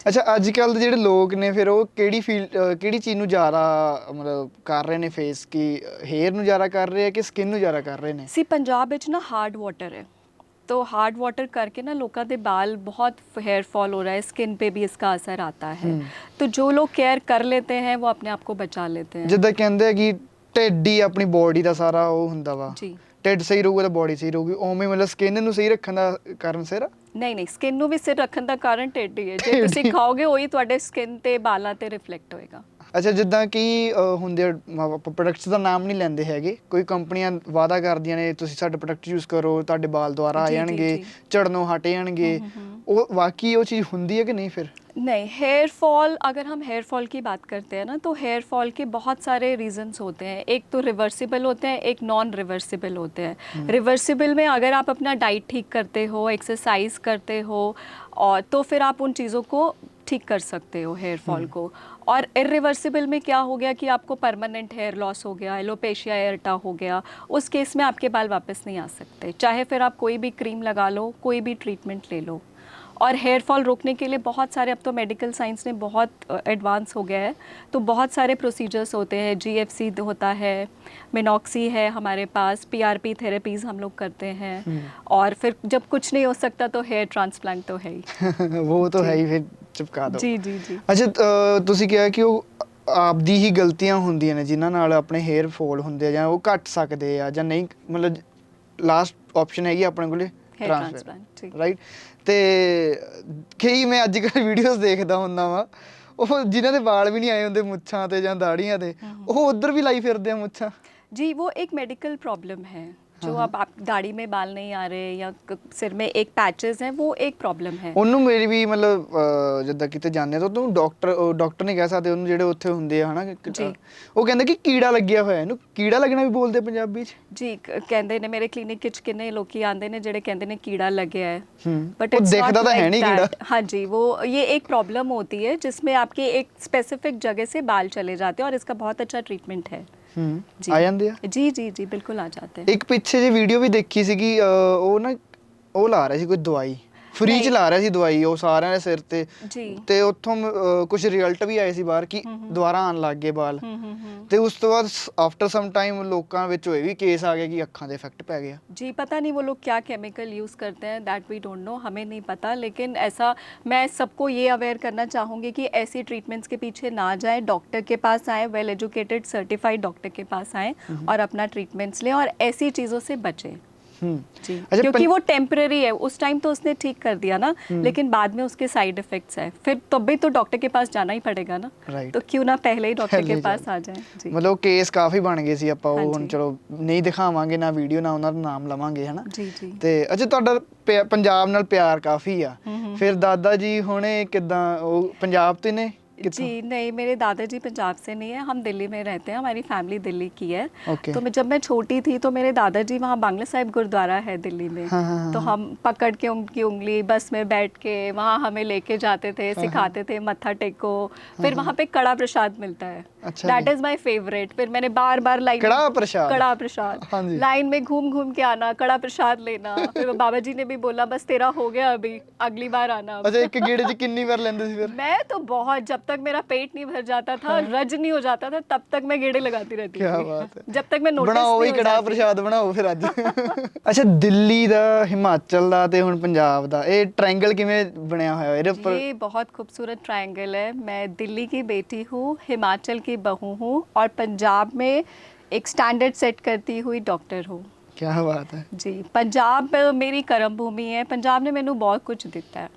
ਅੱਛਾ ਅੱਜ ਕੱਲ ਦੇ ਜਿਹੜੇ ਲੋਕ ਨੇ ਫਿਰ ਉਹ ਕਿਹੜੀ ਚੀਜ਼ ਨੂੰ ਜ਼ਿਆਦਾ ਮਤਲਬ ਕਰ ਰਹੇ ਨੇ ਫੇਸ ਕੀ ਹੇਅਰ ਨੂੰ ਜ਼ਿਆਦਾ ਕਰ ਰਹੇ ਆ ਕਿ ਸਕਿਨ ਨੂੰ ਜ਼ਿਆਦਾ ਕਰ ਰਹੇ ਨੇ सी पंजाब ਵਿੱਚ ना हार्ड वाटर है तो हार्ड वाटर करके ना लोगों के बाल बहुत हेयर फॉल हो रहा है स्किन पे भी इसका असर आता है तो जो लोग केयर कर लेते हैं वो अपने आप को बचा लेते हैं ਜਿੱਦਾਂ ਕਹਿੰਦੇ ਆ ਕਿ ਢਿੱਡ ਹੀ ਆਪਣੀ ਬੋਡੀ ਦਾ ਸਾਰਾ ਉਹ ਹੁੰਦਾ ਵਾ जी ਢਿੱਡ ਸਹੀ ਰਹੂਗਾ ਤਾਂ ਬੋਡੀ ਸਹੀ ਰਹੂਗੀ ਉਵੇਂ ਮਤਲਬ ਸਕਿਨ ਨੂੰ ਸਹੀ ਰੱਖਣ ਦਾ ਕਾਰਨ ਸਿਰ ਨਹੀਂ ਸਕਿਨ ਨੂੰ ਵੀ ਸਿਰ ਰੱਖਣ ਦਾ ਕਾਰਨ ਢਿੱਡ ਹੀ ਹੈ ਜੇ ਤੁਸੀਂ ਖਾਓਗੇ ਉਹੀ ਤੁਹਾਡੇ ਸਕਿਨ ਤੇ ਬਾਲਾਂ ਤੇ ਰਿਫਲੈਕਟ ਹੋਏਗਾ ਅੱਛਾ ਜਿੱਦਾਂ ਕਿ ਹੁੰਦੇ ਪ੍ਰੋਡਕਟਸ ਦਾ ਨਾਮ ਨਹੀਂ ਲੈਂਦੇ ਹੈਗੇ ਕੋਈ ਕੰਪਨੀਆਂ ਵਾਅਦਾ ਕਰਦੀਆਂ ਨੇ ਤੁਸੀਂ ਸਾਡੇ ਪ੍ਰੋਡਕਟ ਯੂਜ਼ ਕਰੋ ਤੁਹਾਡੇ ਬਾਲ ਦੁਆਰਾ ਆ ਜਾਣਗੇ ਝੜਨੋਂ ਹਟ ਜਾਣਗੇ ਉਹ ਵਾਕਈ ਉਹ ਚੀਜ਼ ਹੁੰਦੀ ਹੈ ਕਿ ਨਹੀਂ ਫਿਰ नहीं हेयर फॉल अगर हम हेयर फॉल की बात करते हैं ना तो हेयर फॉल के बहुत सारे रीजंस होते हैं एक तो रिवर्सिबल होते हैं एक नॉन रिवर्सिबल होते हैं रिवर्सिबल में अगर आप अपना डाइट ठीक करते हो एक्सरसाइज करते हो और तो फिर आप उन चीज़ों को ठीक कर सकते हो हेयर फॉल को और इरिवर्सिबल में क्या हो गया कि आपको परमानेंट हेयर लॉस हो गया एलोपेशिया एयरटा हो गया उस केस में आपके बाल वापस नहीं आ सकते चाहे फिर आप कोई भी क्रीम लगा लो कोई भी ट्रीटमेंट ले लो और हेयर फॉल रोकने के लिए बहुत सारे अब तो मेडिकल साइंस ने बहुत एडवांस हो गया है तो बहुत सारे प्रोसीजर्स होते हैं जीएफसी होता है मिनॉक्सी है हमारे पास पीआरपी थेरेपीज़ हम लोग करते हैं और फिर जब कुछ नहीं हो सकता तो हेयर ट्रांसप्लांट तो है ही वो तो है ही फिर चिपका दो जी जी जी ਅੱਛਾ ਤੁਸੀਂ ਕਿਹਾ ਕਿ ਉਹ ਆਪਦੀ ਹੀ ਗਲਤੀਆਂ ਹੁੰਦੀਆਂ ਨੇ ਜਿਨ੍ਹਾਂ ਨਾਲ ਆਪਣੇ ਹੇਅਰ ਫਾਲ ਹੁੰਦੇ ਆ ਜਾਂ ਉਹ ਘਟ ਸਕਦੇ ਆ ਜਾਂ ਨਹੀਂ ਮਤਲਬ ਲਾਸਟ ਆਪਸ਼ਨ ਹੈਗੀ ਆਪਣੇ ਕੋਲੇ हेयर ट्रांसप्लांट ठीक ਰਾਈਟ ਤੇ ਕਈ ਮੈਂ ਅੱਜ ਕੱਲ੍ਹ ਵੀਡੀਓਜ਼ ਦੇਖਦਾ ਹੁੰਦਾ ਵਾਂ ਉਹ ਜਿਨ੍ਹਾਂ ਦੇ ਵਾਲ ਵੀ ਨਹੀਂ ਆਏ ਹੁੰਦੇ ਮੁੱਛਾਂ ਤੇ ਜਾਂ ਦਾੜੀਆਂ ਤੇ ਉਹ ਉਧਰ ਵੀ ਲਾਈ ਫਿਰਦੇ ਆ ਮੁੱਛਾਂ जी वो एक मेडिकल प्रॉब्लम है जो अब आप दाढ़ी में बाल नहीं आ रहे या सिर में एक पैचेस हैं वो एक प्रॉब्लम है ਉਹਨੂੰ ਮੇਰੀ ਵੀ ਮਤਲਬ ਜਿੱਦਾਂ ਕਿਤੇ ਜਾਂਦੇ ਤਾਂ ਉਹਨੂੰ ਡਾਕਟਰ ਨਹੀਂ ਕਹਿ ਸਕਦੇ ਉਹਨੂੰ ਜਿਹੜੇ ਉੱਥੇ ਹੁੰਦੇ ਆ ਹਨਾ ਉਹ ਕਹਿੰਦੇ ਕਿ ਕੀੜਾ ਲੱਗਿਆ ਹੋਇਆ ਇਹਨੂੰ ਕੀੜਾ ਲੱਗਣਾ ਵੀ ਬੋਲਦੇ ਪੰਜਾਬੀ ਚ ਜੀ ਕਹਿੰਦੇ ਨੇ ਮੇਰੇ ਕਲੀਨਿਕ ਵਿੱਚ ਕਿੰਨੇ ਲੋਕੀ ਆਉਂਦੇ ਨੇ ਜਿਹੜੇ ਕਹਿੰਦੇ ਨੇ ਕੀੜਾ ਲੱਗਿਆ है बट ਉਹ ਦੇਖਦਾ ਤਾਂ ਹੈ ਨਹੀਂ ਕੀੜਾ हाँ जी वो ये एक प्रॉब्लम होती है जिसमें आपके एक स्पेसिफिक जगह से बाल चले जाते हैं और इसका बहुत अच्छा ट्रीटमेंट है जी ਆ ਜਾਂਦੇ ਆ जी जी जी बिल्कुल आ जाते हैं ਇੱਕ ਪਿੱਛੇ ਜੇ ਵੀਡੀਓ ਵੀ ਦੇਖੀ ਸੀਗੀ ਉਹ ਨਾ ਉਹ ਲਾ ਰਿਹਾ ਸੀ ਕੋਈ ਦਵਾਈ ਫ੍ਰੀ ਚ ਲਾ ਰਿਹਾ ਸੀ ਦਵਾਈ ਉਹ ਸਾਰਿਆਂ ਦੇ ਸਿਰ ਤੇ जी ਤੇ ਉੱਥੋਂ ਕੁਝ ਰਿਜ਼ਲਟ ਵੀ ਆਏ ਸੀ ਬਾਹਰ ਕਿ ਦੁਬਾਰਾ ਆਉਣ ਲੱਗ ਗਏ ਬਾਲ ਤੇ ਉਸ ਤੋਂ ਬਾਅਦ ਆਫਟਰ ਸਮ ਟਾਈਮ ਲੋਕਾਂ ਵਿੱਚ ਹੋਏ ਵੀ ਕੇਸ ਆ ਗਏ ਕਿ ਅੱਖਾਂ ਦੇ ਇਫੈਕਟ ਪੈ ਗਿਆ जी पता नहीं वो लोग क्या केमिकल यूज़ करते हैं दैट वी डोंट नो हमें नहीं पता लेकिन ऐसा मैं सबको ये अवेयर करना चाहूँगी कि ऐसी ट्रीटमेंट्स के पीछे ना जाएं डॉक्टर के पास आएँ वेल एजुकेटेड सर्टिफाइड डॉक्टर के पास आएँ और अपना ट्रीटमेंट्स लें और ऐसी चीज़ों से बचें जी क्योंकि वो टेम्परेरी है उस टाइम तो उसने ठीक कर दिया ना लेकिन बाद में उसके साइड इफेक्ट्स हैं फिर तब भी तो डॉक्टर के पास जाना ही पड़ेगा ना Right. तो क्यों ना पहले ही डॉक्टर के पहले पास आ जाए जी ਮਤਲਬ ਕੇਸ ਕਾਫੀ ਬਣ ਗਏ ਸੀ ਆਪਾਂ ਉਹ ਹੁਣ ਹਾਂਜੀ। ਚਲੋ ਨਹੀਂ ਦਿਖਾਵਾਂਗੇ ਨਾ ਵੀਡੀਓ ਨਾ ਉਹਨਾਂ ਦਾ ਨਾਮ ਲਵਾਂਗੇ ਹਨਾ जी जी ਤੇ ਅੱਛਾ ਤੁਹਾਡਾ ਪੰਜਾਬ ਨਾਲ ਪਿਆਰ ਕਾਫੀ ਆ ਫਿਰ ਦਾਦਾ ਜੀ ਹੁਣੇ ਕਿੱਦਾਂ ਉਹ ਪੰਜਾਬ ਤੋਂ ਨੇ जी नहीं, मेरे दादाजी पंजाब से नहीं है, हम दिल्ली में रहते हैं, हमारी फैमिली दिल्ली की है। ओके। तो जब मैं छोटी थी तो मेरे दादाजी वहाँ बांग्ला साहिब गुरुद्वारा है दिल्ली में। हाँ, तो हम पकड़ के उनकी उंगली बस में बैठ के वहाँ हमें लेके जाते थे, सिखाते थे मत्था टेको। फिर वहाँ पे कड़ा प्रसाद मिलता है, अच्छा दैट इज माई फेवरेट। फिर मैंने बार बार लाइन कड़ा प्रसाद कड़ा प्रसाद हाँ जी। लाइन में घूम घूम के आना, कड़ा प्रसाद लेना। फिर बाबा जी ने भी बोला बस तेरा हो गया, अभी अगली बार आना। अच्छा एक गेड़े च कितनी बार लेंदे सी फिर? मैं तो बहुत, जब तक मेरा पेट नहीं भर जाता था, रज नहीं हो जाता था, तब तक मैं गेड़े लगाती रहती क्या थी। बात है। जब तक मैं नोटिस ਬਣਾਓ नहीं ਹੀ हो ਕੜਾ जाती। ਪ੍ਰਸ਼ਾਦ ਬਣਾਓ ਫਿਰ ਅੱਜ। ਅੱਛਾ ਦਿੱਲੀ ਦਾ, ਹਿਮਾਚਲ ਦਾ ਤੇ ਹੁਣ ਪੰਜਾਬ ਦਾ ਇਹ ਟ੍ਰਾਇੰਗਲ ਕਿਵੇਂ ਬਣਿਆ ਹੋਇਆ ਇਹਦੇ ਉੱਪਰ? ये बहुत खूबसूरत ट्रायंगल है। मैं दिल्ली की बेटी हूँ, हिमाचल की बहू हूँ और पंजाब में एक स्टैंडर्ड सेट करती हुई डॉक्टर हूँ। ਕੀ ਬਾਤ ਹੈ। ਜੀ ਪੰਜਾਬ ਮੇਰੀ ਕਰਮ ਭੂਮੀ ਹੈ। ਪੰਜਾਬ ਨੇ ਮੈਨੂੰ ਬਹੁਤ ਕੁਝ ਦਿੱਤਾ ਹੈ।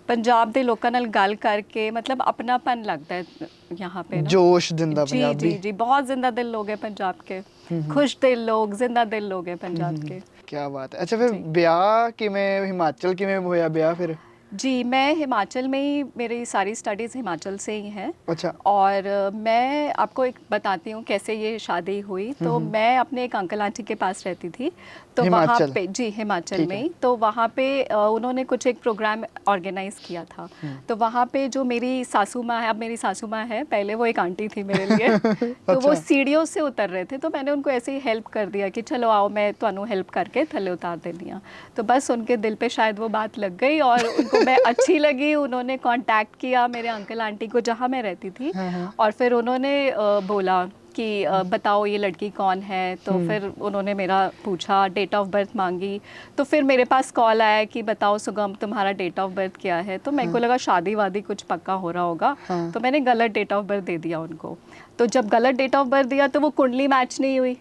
ਪੰਜਾਬ ਦੇ ਲੋਕਾਂ ਨਾਲ ਗੱਲ ਕਰਕੇ मतलब अपनापन लगता है यहाँ पे ना। जोश दिंदा जी पंजाबी। जी जी, बहुत जिंदा दिल लोग हैं पंजाब के, खुश दिल लोग, जिंदा दिल लोग हैं पंजाब के। ਕੀ ਬਾਤ ਹੈ। ਅੱਛਾ ਫਿਰ ਵਿਆਹ ਕਿਵੇਂ, ਹਿਮਾਚਲ ਕਿਵੇਂ ਹੋਇਆ ਵਿਆਹ ਫਿਰ? जी मैं हिमाचल में ही, मेरी सारी स्टडीज़ हिमाचल से ही हैं। अच्छा और मैं आपको एक बताती हूँ कैसे ये शादी हुई। तो मैं अपने एक अंकल आंटी के पास रहती थी, तो वहाँ हिमाचल? पे जी हिमाचल ठीक में है। ही, तो वहाँ पे उन्होंने कुछ एक प्रोग्राम ऑर्गेनाइज किया था। तो वहाँ पे जो मेरी सासू माँ है, अब मेरी सासू माँ है, पहले वो एक आंटी थी मेरे लिए। तो वो अच्छा। सीढ़ियों से उतर रहे थे, तो मैंने उनको ऐसे ही हेल्प कर दिया कि चलो आओ मैं तुहानू हेल्प करके थल्ले उतार देनी आ। तो बस उनके दिल पे शायद वो बात लग गई और उनको मैं अच्छी लगी। उन्होंने कांटेक्ट किया मेरे अंकल आंटी को जहाँ मैं रहती थी, और फिर उन्होंने बोला कि बताओ ये लड़की कौन है। तो फिर उन्होंने मेरा पूछा, डेट ऑफ बर्थ मांगी। तो फिर मेरे पास कॉल आया कि बताओ सुगम तुम्हारा डेट ऑफ बर्थ क्या है। तो मेरे को लगा शादी वादी कुछ पक्का हो रहा होगा। तो मैंने गलत डेट ऑफ बर्थ दे दिया उनको। तो जब गलत डेट ऑफ बर्थ दिया तो वो कुंडली मैच नहीं हुई,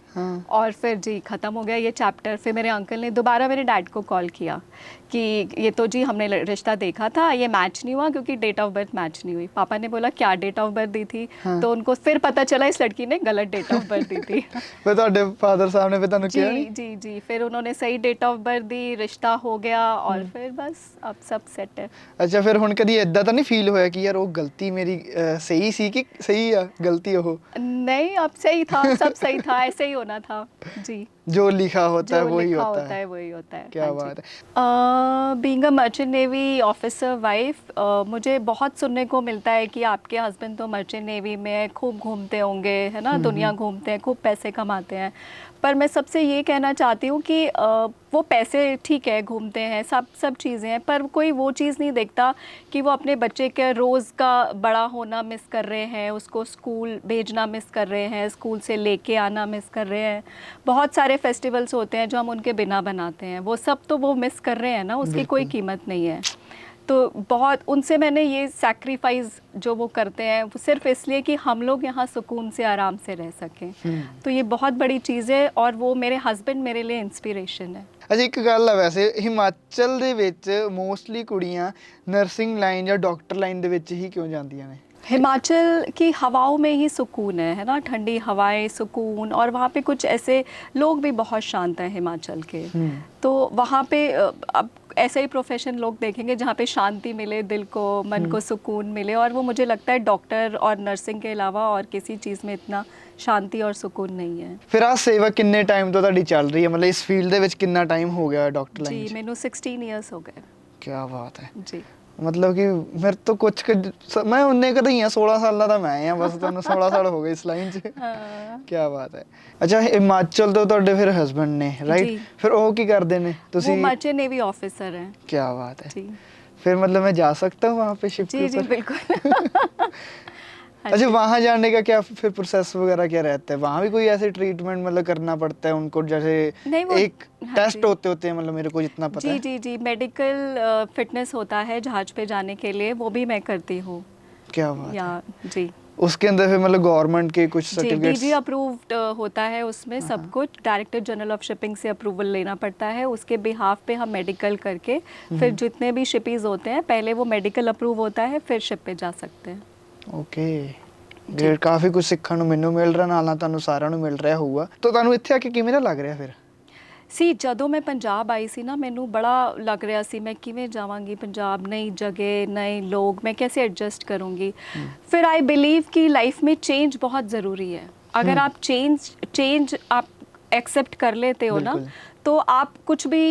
और फिर जी ख़त्म हो गया ये चैप्टर। फिर मेरे अंकल ने दोबारा मेरे डैड को कॉल किया कि ये तो जी हमने रिश्ता देखा था, ये मैच नहीं हुआ क्योंकि डेट ऑफ बर्थ मैच नहीं हुई। पापा ने बोला क्या डेट ऑफ बर्थ दी थी? तो उनको फिर पता चला इस लड़की ने गलत डेट ऑफ बर्थ दी थी। ਫਿਰ ਤੁਹਾਡੇ ਫਾਦਰ ਸਾਹਿਬ ਨੇ ਫਿਰ ਤੁਹਾਨੂੰ ਕਿਹਾ जी ਨਹੀਂ? जी जी, फिर उन्होंने सही डेट ऑफ बर्थ दी, रिश्ता हो गया, और फिर बस अब सब सेट है। ਅੱਛਾ ਫਿਰ ਹੁਣ ਕਦੀ ਇਦਾਂ ਤਾਂ ਨਹੀਂ ਫੀਲ ਹੋਇਆ ਕਿ ਯਾਰ ਉਹ ਗਲਤੀ ਮੇਰੀ ਸਹੀ ਸੀ ਕਿ ਸਹੀ ਆ ਗਲਤੀ ਉਹ? नहीं, अब सही था, सब सही था, ऐसे ही होना था जी। जो लिखा होता है जो वही लिखा होता है। वही होता है। क्या हाँ जी। बात है। Being a merchant navy officer wife, मुझे बहुत सुनने को मिलता है कि आपके हस्बैंड तो मर्चेंट नेवी में खूब घूमते होंगे, है ना, दुनिया घूमते हैं, खूब पैसे कमाते हैं। पर मैं सबसे ये कहना चाहती हूँ कि वो पैसे ठीक है, घूमते हैं, सब चीज़ें हैं, पर कोई वो चीज़ नहीं देखता कि वो अपने बच्चे के रोज़ का बड़ा होना मिस कर रहे हैं, उसको स्कूल भेजना मिस कर रहे हैं, स्कूल से लेके आना मिस कर रहे हैं। बहुत सारे फेस्टिवल्स होते हैं जो हम उनके बिना बनाते हैं, वो सब तो वो मिस कर रहे हैं ना, उसकी कोई कीमत नहीं है। तो बहुत उनसे मैंने ये सैक्रिफाइस जो वो करते हैं वो सिर्फ इसलिए कि हम लोग यहाँ सुकून से आराम से रह सकें। तो ये बहुत बड़ी चीज़ है, और वो मेरे हस्बैंड मेरे लिए इंस्पिरेशन है। ਅੱਛਾ ਇੱਕ ਗੱਲ ਆ, ਵੈਸੇ ਹਿਮਾਚਲ ਦੇ ਵਿੱਚ ਮੋਸਟਲੀ ਕੁੜੀਆਂ ਨਰਸਿੰਗ ਲਾਈਨ ਜਾਂ ਡਾਕਟਰ ਲਾਈਨ ਦੇ ਵਿੱਚ ਹੀ ਕਿਉਂ ਜਾਂਦੀਆਂ ਨੇ? हिमाचल की हवाओं में ही सुकून है ना, ठंडी हवाएं, सुकून, और वहाँ पे कुछ ऐसे लोग भी बहुत शांत हैं हिमाचल के। तो वहाँ पे अब ऐसे ही प्रोफेशन लोग देखेंगे जहाँ पे शांति मिले, दिल को, मन को सुकून मिले, और वो मुझे लगता है डॉक्टर और नर्सिंग के अलावा और किसी चीज़ में इतना शांति और सुकून नहीं है। ਫਿਰ ਆ ਸੇਵਾ ਕਿੰਨੇ ਟਾਈਮ ਤੋਂ ਤੁਹਾਡੀ ਚੱਲ ਰਹੀ ਹੈ, ਮਤਲਬ ਇਸ ਫੀਲਡ ਦੇ ਵਿੱਚ ਕਿੰਨਾ ਟਾਈਮ ਹੋ ਗਿਆ ਡਾਕਟਰ ਲਾਈਨ जी 'ਚ? मैनू 16 ईयर्स हो गए। ਕੀ ਬਾਤ ਹੈ। जी ਮਤਲਬ ਕਿ ਮੇਰੇ ਤੋਂ ਕੁਝ ਮੈਂ ਉਨੇ ਕਦੇ ਹੀ ਆ, 16 ਸਾਲਾਂ ਦਾ ਮੈਂ ਆ ਬਸ, ਤੁਹਾਨੂੰ 16 ਸਾਲ ਹੋ ਗਏ ਇਸ ਲਾਈਨ 'ਚ। हाँ। ਕੀ ਬਾਤ ਹੈ। ਅੱਛਾ ਹਿਮਾਚਲ ਤੋਂ ਤੁਹਾਡੇ ਫਿਰ ਹਸਬੰਡ ਨੇ, ਰਾਈਟ? ਜੀ। ਫਿਰ ਉਹ ਕੀ ਕਰਦੇ ਨੇ? वो ਤੁਸੀਂ मर्चेंट नेवी ऑफिसर हैं। ਕੀ ਬਾਤ ਹੈ। जी फिर मतलब मैं जा सकता हूँ वहाँ पे शिप जी के जी ऊपर? बिल्कुल। अच्छा वहाँ जाने का क्या फिर प्रोसेस वगैरह क्या रहता है? वहाँ भी कोई ऐसे ट्रीटमेंट मतलब करना पड़ता है उनको, जैसे नहीं, वो एक हाँ टेस्ट जी। होते हैं, मतलब मेरे को जितना पता जी है। जी जी, मेडिकल फिटनेस होता है जहाज पे जाने के लिए, वो भी मैं करती हूँ। क्या बात है। या जी उसके अंदर फिर मतलब गवर्नमेंट के कुछ जी, सर्टिफिकेट्स? डीजी अप्रूव्ड होता है उसमें सब कुछ। डायरेक्टर जनरल ऑफ शिपिंग से अप्रूवल लेना पड़ता है, उसके बिहाफ पे हम मेडिकल करके फिर जितने भी शिपीज़ होते हैं पहले वो मेडिकल अप्रूव होता है, फिर शिप पे जा सकते हैं। Okay great. ਕਾਫੀ ਕੁਝ ਸਿੱਖਣ ਨੂੰ ਮੈਨੂੰ ਮਿਲ ਰਿਹਾ, ਨਾਲ ਨਾਲ ਤੁਹਾਨੂੰ ਸਾਰਿਆਂ ਨੂੰ ਮਿਲ ਰਿਹਾ ਹੋਊਗਾ। ਤਾਂ ਤੁਹਾਨੂੰ ਇੱਥੇ ਆ ਕੇ ਕਿਵੇਂ ਦਾ ਲੱਗ ਰਿਹਾ ਫਿਰ? ਸੀ ਜਦੋਂ ਮੈਂ ਪੰਜਾਬ ਆਈ ਸੀ ਨਾ ਮੈਨੂੰ ਬੜਾ ਲੱਗ ਰਿਹਾ ਸੀ मैं किवें जावांगी पंजाब, नई जगह, नए लोग, मैं कैसे एडजस्ट करूँगी। फिर आई बिलीव कि लाइफ में चेंज बहुत ज़रूरी है। अगर आप चेंज आप एक्सेप्ट कर लेते हो ना, बिल्कुल। तो आप कुछ भी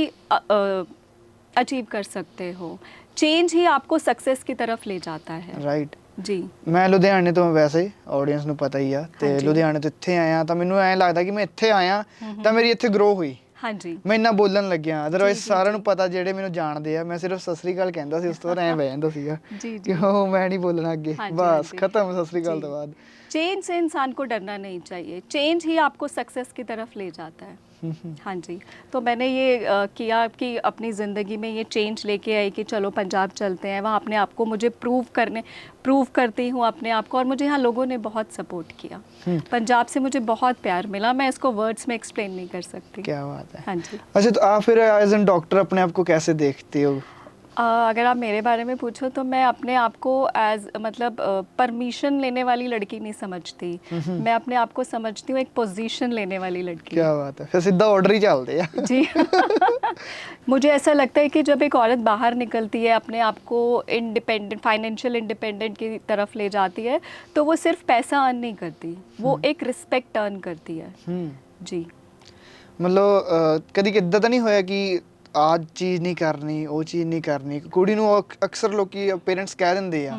अचीव कर सकते हो। चेंज ही आपको सक्सेस की तरफ ले जाता है। ਰਾਈਟ। जी ਮੈਂ ਲੁਧਿਆਣੇ ਤੋਂ ਵੈਸੇ ਆਡੀਅנס ਨੂੰ ਪਤਾ ਹੀ ਆ ਤੇ ਹਾਂਜੀ। ਲੁਧਿਆਣੇ ਤੋਂ ਇੱਥੇ ਆਇਆ ਤਾਂ ਮੈਨੂੰ ਐਂ ਲੱਗਦਾ ਕਿ ਮੈਂ ਇੱਥੇ ਆਇਆ ਤਾਂ ਮੇਰੀ ਇੱਥੇ ਗਰੋ ਹੋਈ। हाँ जी ਮੈਂ ਇੰਨਾ ਬੋਲਣ ਲੱਗਿਆ, ਅਦਰਵਾਈਜ਼ ਜੀ, ਸਾਰਿਆਂ ਨੂੰ ਜੀ। ਪਤਾ ਜਿਹੜੇ ਮੈਨੂੰ ਜਾਣਦੇ ਆ, ਮੈਂ ਸਿਰਫ ਸਤਿ ਸ੍ਰੀ ਅਕਾਲ ਕਹਿੰਦਾ ਸੀ, ਉਸ ਤੋਂ ਬਾਅਦ ਐਂ ਬਹਿ ਜਾਂਦਾ ਸੀਗਾ जी ਕਿ जी ਉਹ ਮੈਂ ਨਹੀਂ ਬੋਲਣਾ ਅੱਗੇ, हाँ जी, ਬਸ हाँ जी। ਖਤਮ ਸਤਿ ਸ੍ਰੀ ਅਕਾਲ जी। ਤੋਂ ਬਾਅਦ। चेंज से इंसान को डरना नहीं चाहिए। चेंज ही आपको सक्सेस की तरफ ले जाता है। हाँ जी, तो मैंने ये किया कि अपनी ज़िंदगी में ये चेंज लेके आई कि चलो पंजाब चलते हैं, वहाँ अपने आप को मुझे प्रूव करती हूँ अपने आप को, और मुझे यहाँ लोगों ने बहुत सपोर्ट किया। पंजाब से मुझे बहुत प्यार मिला, मैं इसको वर्ड्स में एक्सप्लेन नहीं कर सकती। क्या बात है। हाँ जी। अच्छा, तो आप फिर एज एन डॉक्टर अपने आप को कैसे देखते हो? अगर आप मेरे बारे में पूछो तो मैं अपने आप को एज मतलब परमिशन लेने वाली लड़की नहीं समझती। मैं अपने आप को समझती हूँ एक पोजीशन लेने वाली लड़की। क्या बात है, फिर सीधा ऑर्डर ही चलते हैं। जी मुझे ऐसा लगता है कि जब एक औरत बाहर निकलती है, अपने आप को इंडिपेंडेंट, फाइनेंशियल इंडिपेंडेंट की तरफ ले जाती है, तो वो सिर्फ पैसा अर्न नहीं करती, वो एक रिस्पेक्ट अर्न करती है। जी मतलब ਕਦੀ ਕਿੱਦਾਂ ਤਾਂ ਨਹੀਂ ਹੋਇਆ ਕਿ ਆਹ ਚੀਜ਼ ਨਹੀਂ ਕਰਨੀ, ਉਹ ਚੀਜ਼ ਨਹੀਂ ਕਰਨੀ? ਕੁੜੀ ਨੂੰ ਅਕਸਰ ਲੋਕੀ ਪੇਰੈਂਟਸ ਕਹਿ ਦਿੰਦੇ ਆ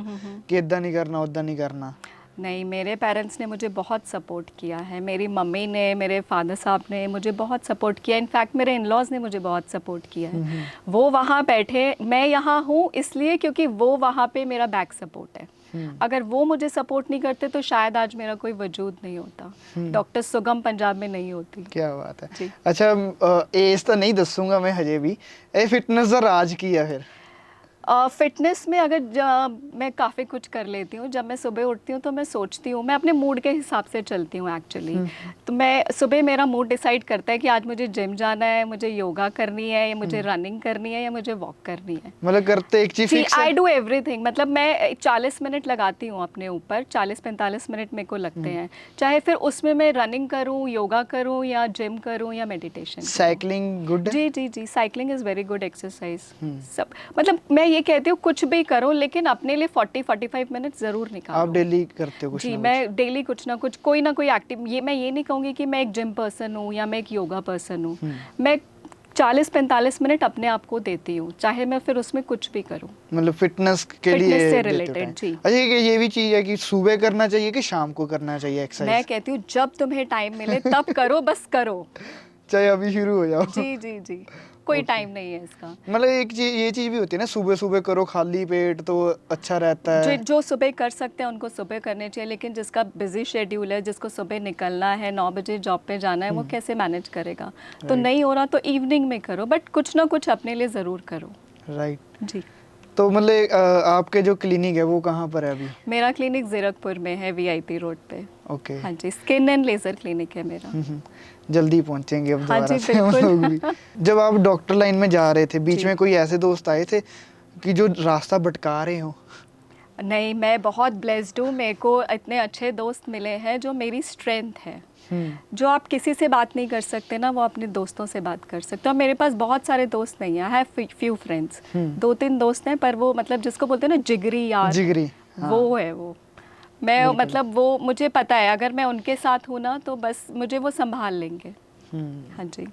ਕਿ ਇਦਾਂ ਨਹੀਂ ਕਰਨਾ, ਉਦਾਂ ਨਹੀਂ ਕਰਨਾ। नहीं, मेरे पेरेंट्स ने मुझे बहुत सपोर्ट किया है। मेरी मम्मी ने, मेरे फादर साहब ने मुझे बहुत सपोर्ट किया। इनफैक्ट मेरे इन-लॉज़ ने मुझे बहुत सपोर्ट किया है। वो वहाँ बैठे, मैं यहाँ हूँ इसलिए क्योंकि वो वहाँ पे मेरा बैक सपोर्ट है। अगर वो मुझे सपोर्ट नहीं करते तो शायद आज मेरा कोई वजूद नहीं होता, डॉक्टर सुगम पंजाब में नहीं होती। क्या बात है। जी। अच्छा, एज तो नहीं दसूंगा मैं हजे भी, ये फिटनेस का राज की है फिर? फिटनेस में अगर मैं काफ़ी कुछ कर लेती हूँ। जब मैं सुबह उठती हूँ तो मैं सोचती हूँ, मैं अपने मूड के हिसाब से चलती हूँ एक्चुअली। तो मैं सुबह, मेरा मूड डिसाइड करता है कि आज मुझे जिम जाना है, मुझे योगा करनी है, या मुझे रनिंग करनी है, या मुझे वॉक करनी है। मतलब करते एक चीज जी, फिक्स है? I do everything. मतलब मैं 40 मिनट लगाती हूँ अपने ऊपर, 40-45 मिनट मेरे को लगते हैं। चाहे फिर उसमें मैं रनिंग करूँ, योगा करूँ, या जिम करूँ, या मेडिटेशन। साइकिलिंग गुड है? जी जी जी, cycling is very good exercise. सब मतलब मैं ये कहती हूँ कुछ भी करो, लेकिन अपने लिए 40-45 मिनट ज़रूर निकालो। आप डेली करते हो कुछ जी, ना मैं डेली कुछ ना कुछ, कोई ना कोई एक्टिव, ये मैं ये नहीं कहूँगी कि मैं एक जिम पर्सन हूँ या मैं एक योगा पर्सन हूँ। मैं 40-45 मिनट अपने आप को देती हूँ, चाहे मैं फिर उसमें कुछ भी करूँ। मतलब फिटनेस के लिए फिटनेस से देते हो related, time? जी। अच्छा, ये भी चीज है कि सुबह करना चाहिए कि शाम को करना चाहिए मैं एक्सरसाइज? कहती हूँ जब तुम्हें टाइम मिले तब करो, बस करो। चाहे अभी शुरू हो जाओ। जी जी जी, कोई टाइम नहीं है इसका। मतलब एक चीज, ये चीज भी होती है ना, सुबह सुबह करो खाली पेट तो अच्छा रहता है। जो सुबह कर सकते हैं उनको सुबह करने चाहिए, लेकिन जिसका बिजी शेड्यूल है, जिसको सुबह निकलना है, 9 बजे जॉब पे जाना है, वो कैसे मैनेज करेगा? तो नहीं हो रहा तो इवनिंग में करो, बट कुछ ना कुछ अपने लिए ज़रूर करो। राइट। जी। तो मतलब आपके जो क्लिनिक है वो कहाँ पर है अभी? मेरा क्लिनिक ज़ीरकपुर में है, VIP रोड पे। ओके। हाँ जी, स्किन एंड लेज़र क्लिनिक है मेरा। जल्दी पहुंचेंगे अब हाँ दोबारा जी, से हम बिल्कुल। लोग भी। जब आप डॉक्टर लाइन में जा रहे थे, बीच जी। में कोई ऐसे दोस्त आए थे कि जो रास्ता भटका रहे हो? नहीं, मैं बहुत ब्लेस्ड हूँ, मेरे को इतने अच्छे दोस्त मिले हैं जो मेरी स्ट्रेंथ है। जो आप किसी से बात नहीं कर सकते ना, वो अपने दोस्तों से बात कर सकते हो। मेरे पास बहुत सारे दोस्त नहीं हैं, आई हैव फ्यू फ्रेंड्स। 2-3 दोस्त हैं, पर वो मतलब जिसको बोलते हैं ना जिगरी यार, जिगरी, हाँ। वो है वो। मैं मतलब वो, मुझे पता है अगर मैं उनके साथ हूँ ना तो बस मुझे वो संभाल लेंगे। हाँ जी,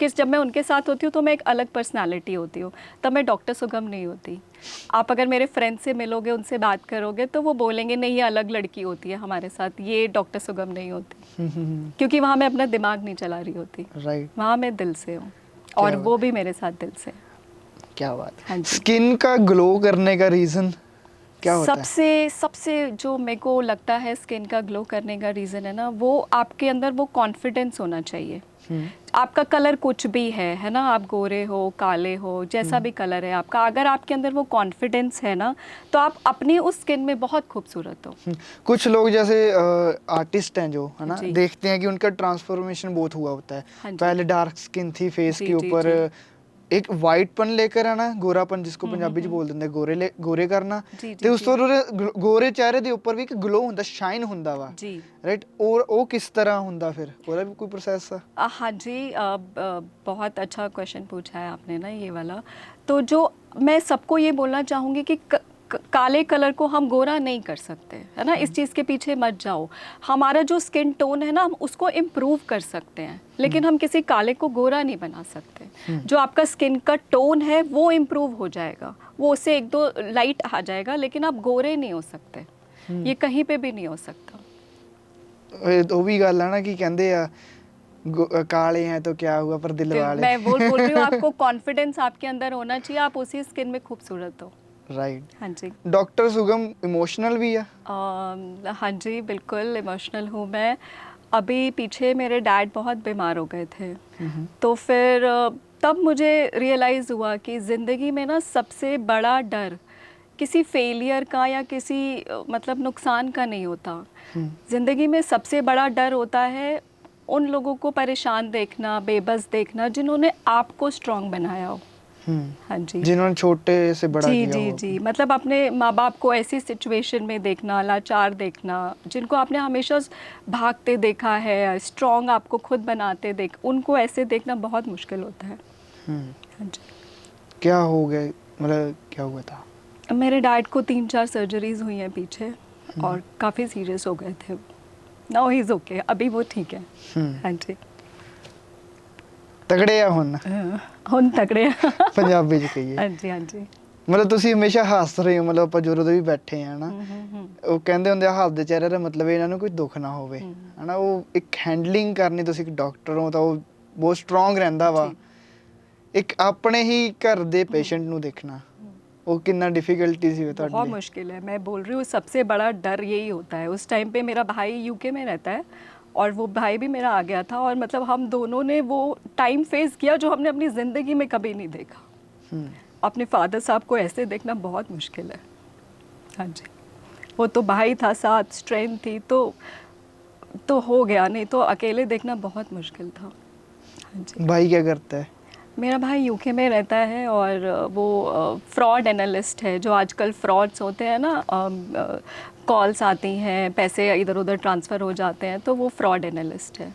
जब मैं उनके साथ होती हूँ तो मैं एक अलग पर्सनालिटी होती हूँ, तब मैं डॉक्टर सुगम नहीं होती। आप अगर मेरे फ्रेंड से मिलोगे, उनसे बात करोगे तो वो बोलेंगे नहीं, ये अलग लड़की होती है हमारे साथ, ये डॉक्टर सुगम नहीं होती। क्योंकि वहाँ मैं अपना दिमाग नहीं चला रही होती, राइट। वहाँ मैं दिल से हूँ, और वो भी मेरे साथ दिल से। क्या बात हाँ है। जी। स्किन का ग्लो करने का रीजन क्या होता है? सबसे जो मेरे को लगता है स्किन का ग्लो करने का रीज़न है ना, वो आपके अंदर वो कॉन्फिडेंस होना चाहिए। आपका कलर कुछ भी है ना, आप गोरे हो, काले हो, जैसा भी कलर है आपका, अगर आपके अंदर वो कॉन्फिडेंस है ना, तो आप अपनी उस स्किन में बहुत खूबसूरत हो। कुछ लोग जैसे आर्टिस्ट हैं जो है ना, जी। देखते हैं कि उनका ट्रांसफॉर्मेशन बहुत हुआ होता है। हाँ जी। पहले डार्क स्किन थी फेस जी, के जी, ऊपर, एक वाइटपन लेकर आना, गोरापन जिसको पंजाबी ਚ ਬੋਲ ਦਿੰਦੇ ਗੋਰੇ ਕਰਨਾ, ਤੇ ਉਸ ਤੋਂ ਗੋਰੇ ਚਿਹਰੇ ਦੇ ਉੱਪਰ ਵੀ ਇੱਕ ਗਲੋ ਹੁੰਦਾ, ਸ਼ਾਈਨ ਹੁੰਦਾ ਵਾ जी ਰਾਈਟ। ਔਰ ਉਹ किस तरह ਹੁੰਦਾ ਫਿਰ, ਉਹਦਾ ਵੀ ਕੋਈ प्रोसेस ਆ? हाँ जी, बहुत अच्छा क्वेश्चन पूछा है आपने ना ये वाला। तो जो मैं सबको ये बोलना चाहूँगी कि काले कलर को हम गोरा नहीं कर सकते, है ना, इस चीज़ के पीछे मत जाओ। हमारा जो स्किन टोन है ना, हम उसको इम्प्रूव कर सकते हैं, लेकिन हम किसी काले को गोरा नहीं बना सकते। जो आपका स्किन का टोन है वो इम्प्रूव हो जाएगा, वो उससे एक दो लाइट आ जाएगा, लेकिन आप गोरे नहीं हो सकते, ये कहीं पे भी नहीं हो सकता। ਉਹ ਵੀ ਗੱਲ ਆ ਨਾ ਕਿ ਕਹਿੰਦੇ ਆ काले हैं तो क्या हुआ पर दिल वाले। मैं बोल रही हूँ आपको कॉन्फिडेंस आपके अंदर होना चाहिए, आप उसी स्किन में खूबसूरत हो। राइट। हाँ जी। डॉक्टर सुगम इमोशनल भी है? हाँ जी, बिल्कुल इमोशनल हूँ मैं। अभी पीछे मेरे डैड बहुत बीमार हो गए थे, तो फिर तब मुझे रियलाइज़ हुआ कि ज़िंदगी में ना सबसे बड़ा डर किसी फेलियर का या किसी मतलब नुकसान का नहीं होता। ज़िंदगी में सबसे बड़ा डर होता है उन लोगों को परेशान देखना, बेबस देखना, जिन्होंने आपको स्ट्रॉन्ग बनाया हो। हाँ जी, जिन्होंने छोटे से बड़ा जी किया जी हो। जी, मतलब अपने माँ बाप को ऐसी सिचुएशन में देखना, लाचार देखना, जिनको आपने हमेशा भागते देखा है, स्ट्रॉन्ग आपको खुद बनाते देख, उनको ऐसे देखना बहुत मुश्किल होता है। हाँ जी। क्या हो गया, मतलब क्या हुआ था? मेरे डैड को 3-4 सर्जरीज हुई हैं पीछे, और काफ़ी सीरियस हो गए थे। नाउ ही इज़ ओके, अभी वो ठीक है। हाँ जी। तगड़े ਆ ਹੁਣ ਤਕੜੇ ਆ। ਪੰਜਾਬੀ ਚ ਕਹੀਏ। हाँ जी हाँ जी। ਮਤਲਬ ਤੁਸੀਂ ਹਮੇਸ਼ਾ ਹੱਸ ਰਹੇ ਹੋ, ਮਤਲਬ ਆਪਾਂ ਜਦੋਂ ਦੇ ਵੀ ਬੈਠੇ ਆ ਨਾ, ਉਹ ਕਹਿੰਦੇ ਹੁੰਦੇ ਆ ਹੱਸਦੇ ਚਿਹਰੇ ਦਾ ਮਤਲਬ ਇਹਨਾਂ ਨੂੰ ਕੋਈ ਦੁੱਖ ਨਾ ਹੋਵੇ, ਹਨਾ। ਉਹ ਇੱਕ ਹੈਂਡਲਿੰਗ ਕਰਨੀ, ਤੁਸੀਂ ਇੱਕ ਡਾਕਟਰ ਹੋ ਤਾਂ ਉਹ ਬਹੁਤ ਸਟਰੋਂਗ ਰਹਿੰਦਾ ਵਾ। ਇੱਕ ਆਪਣੇ ਹੀ ਘਰ ਦੇ ਪੇਸ਼ੈਂਟ ਨੂੰ ਦੇਖਣਾ, वो कितना डिफिकल्टी सी होता है? बहुत मुश्किल है, मैं बोल रही हूँ सबसे बड़ा डर यही होता है। उस टाइम पे मेरा भाई यूके में रहता है, और वो भाई भी मेरा आ गया था, और मतलब हम दोनों ने वो टाइम फेस किया जो हमने अपनी ज़िंदगी में कभी नहीं देखा। अपने फादर साहब को ऐसे देखना बहुत मुश्किल है। हाँ जी, वो तो भाई था साथ, स्ट्रेंथ थी, तो हो गया, नहीं तो अकेले देखना बहुत मुश्किल था। हाँ जी। भाई क्या करता है? मेरा भाई यूके में रहता है, और वो फ्रॉड एनालिस्ट है। जो आजकल फ्रॉड्स होते हैं ना, कॉल्स आती हैं, पैसे इधर उधर ट्रांसफ़र हो जाते हैं, तो वो फ्रॉड एनालिस्ट है।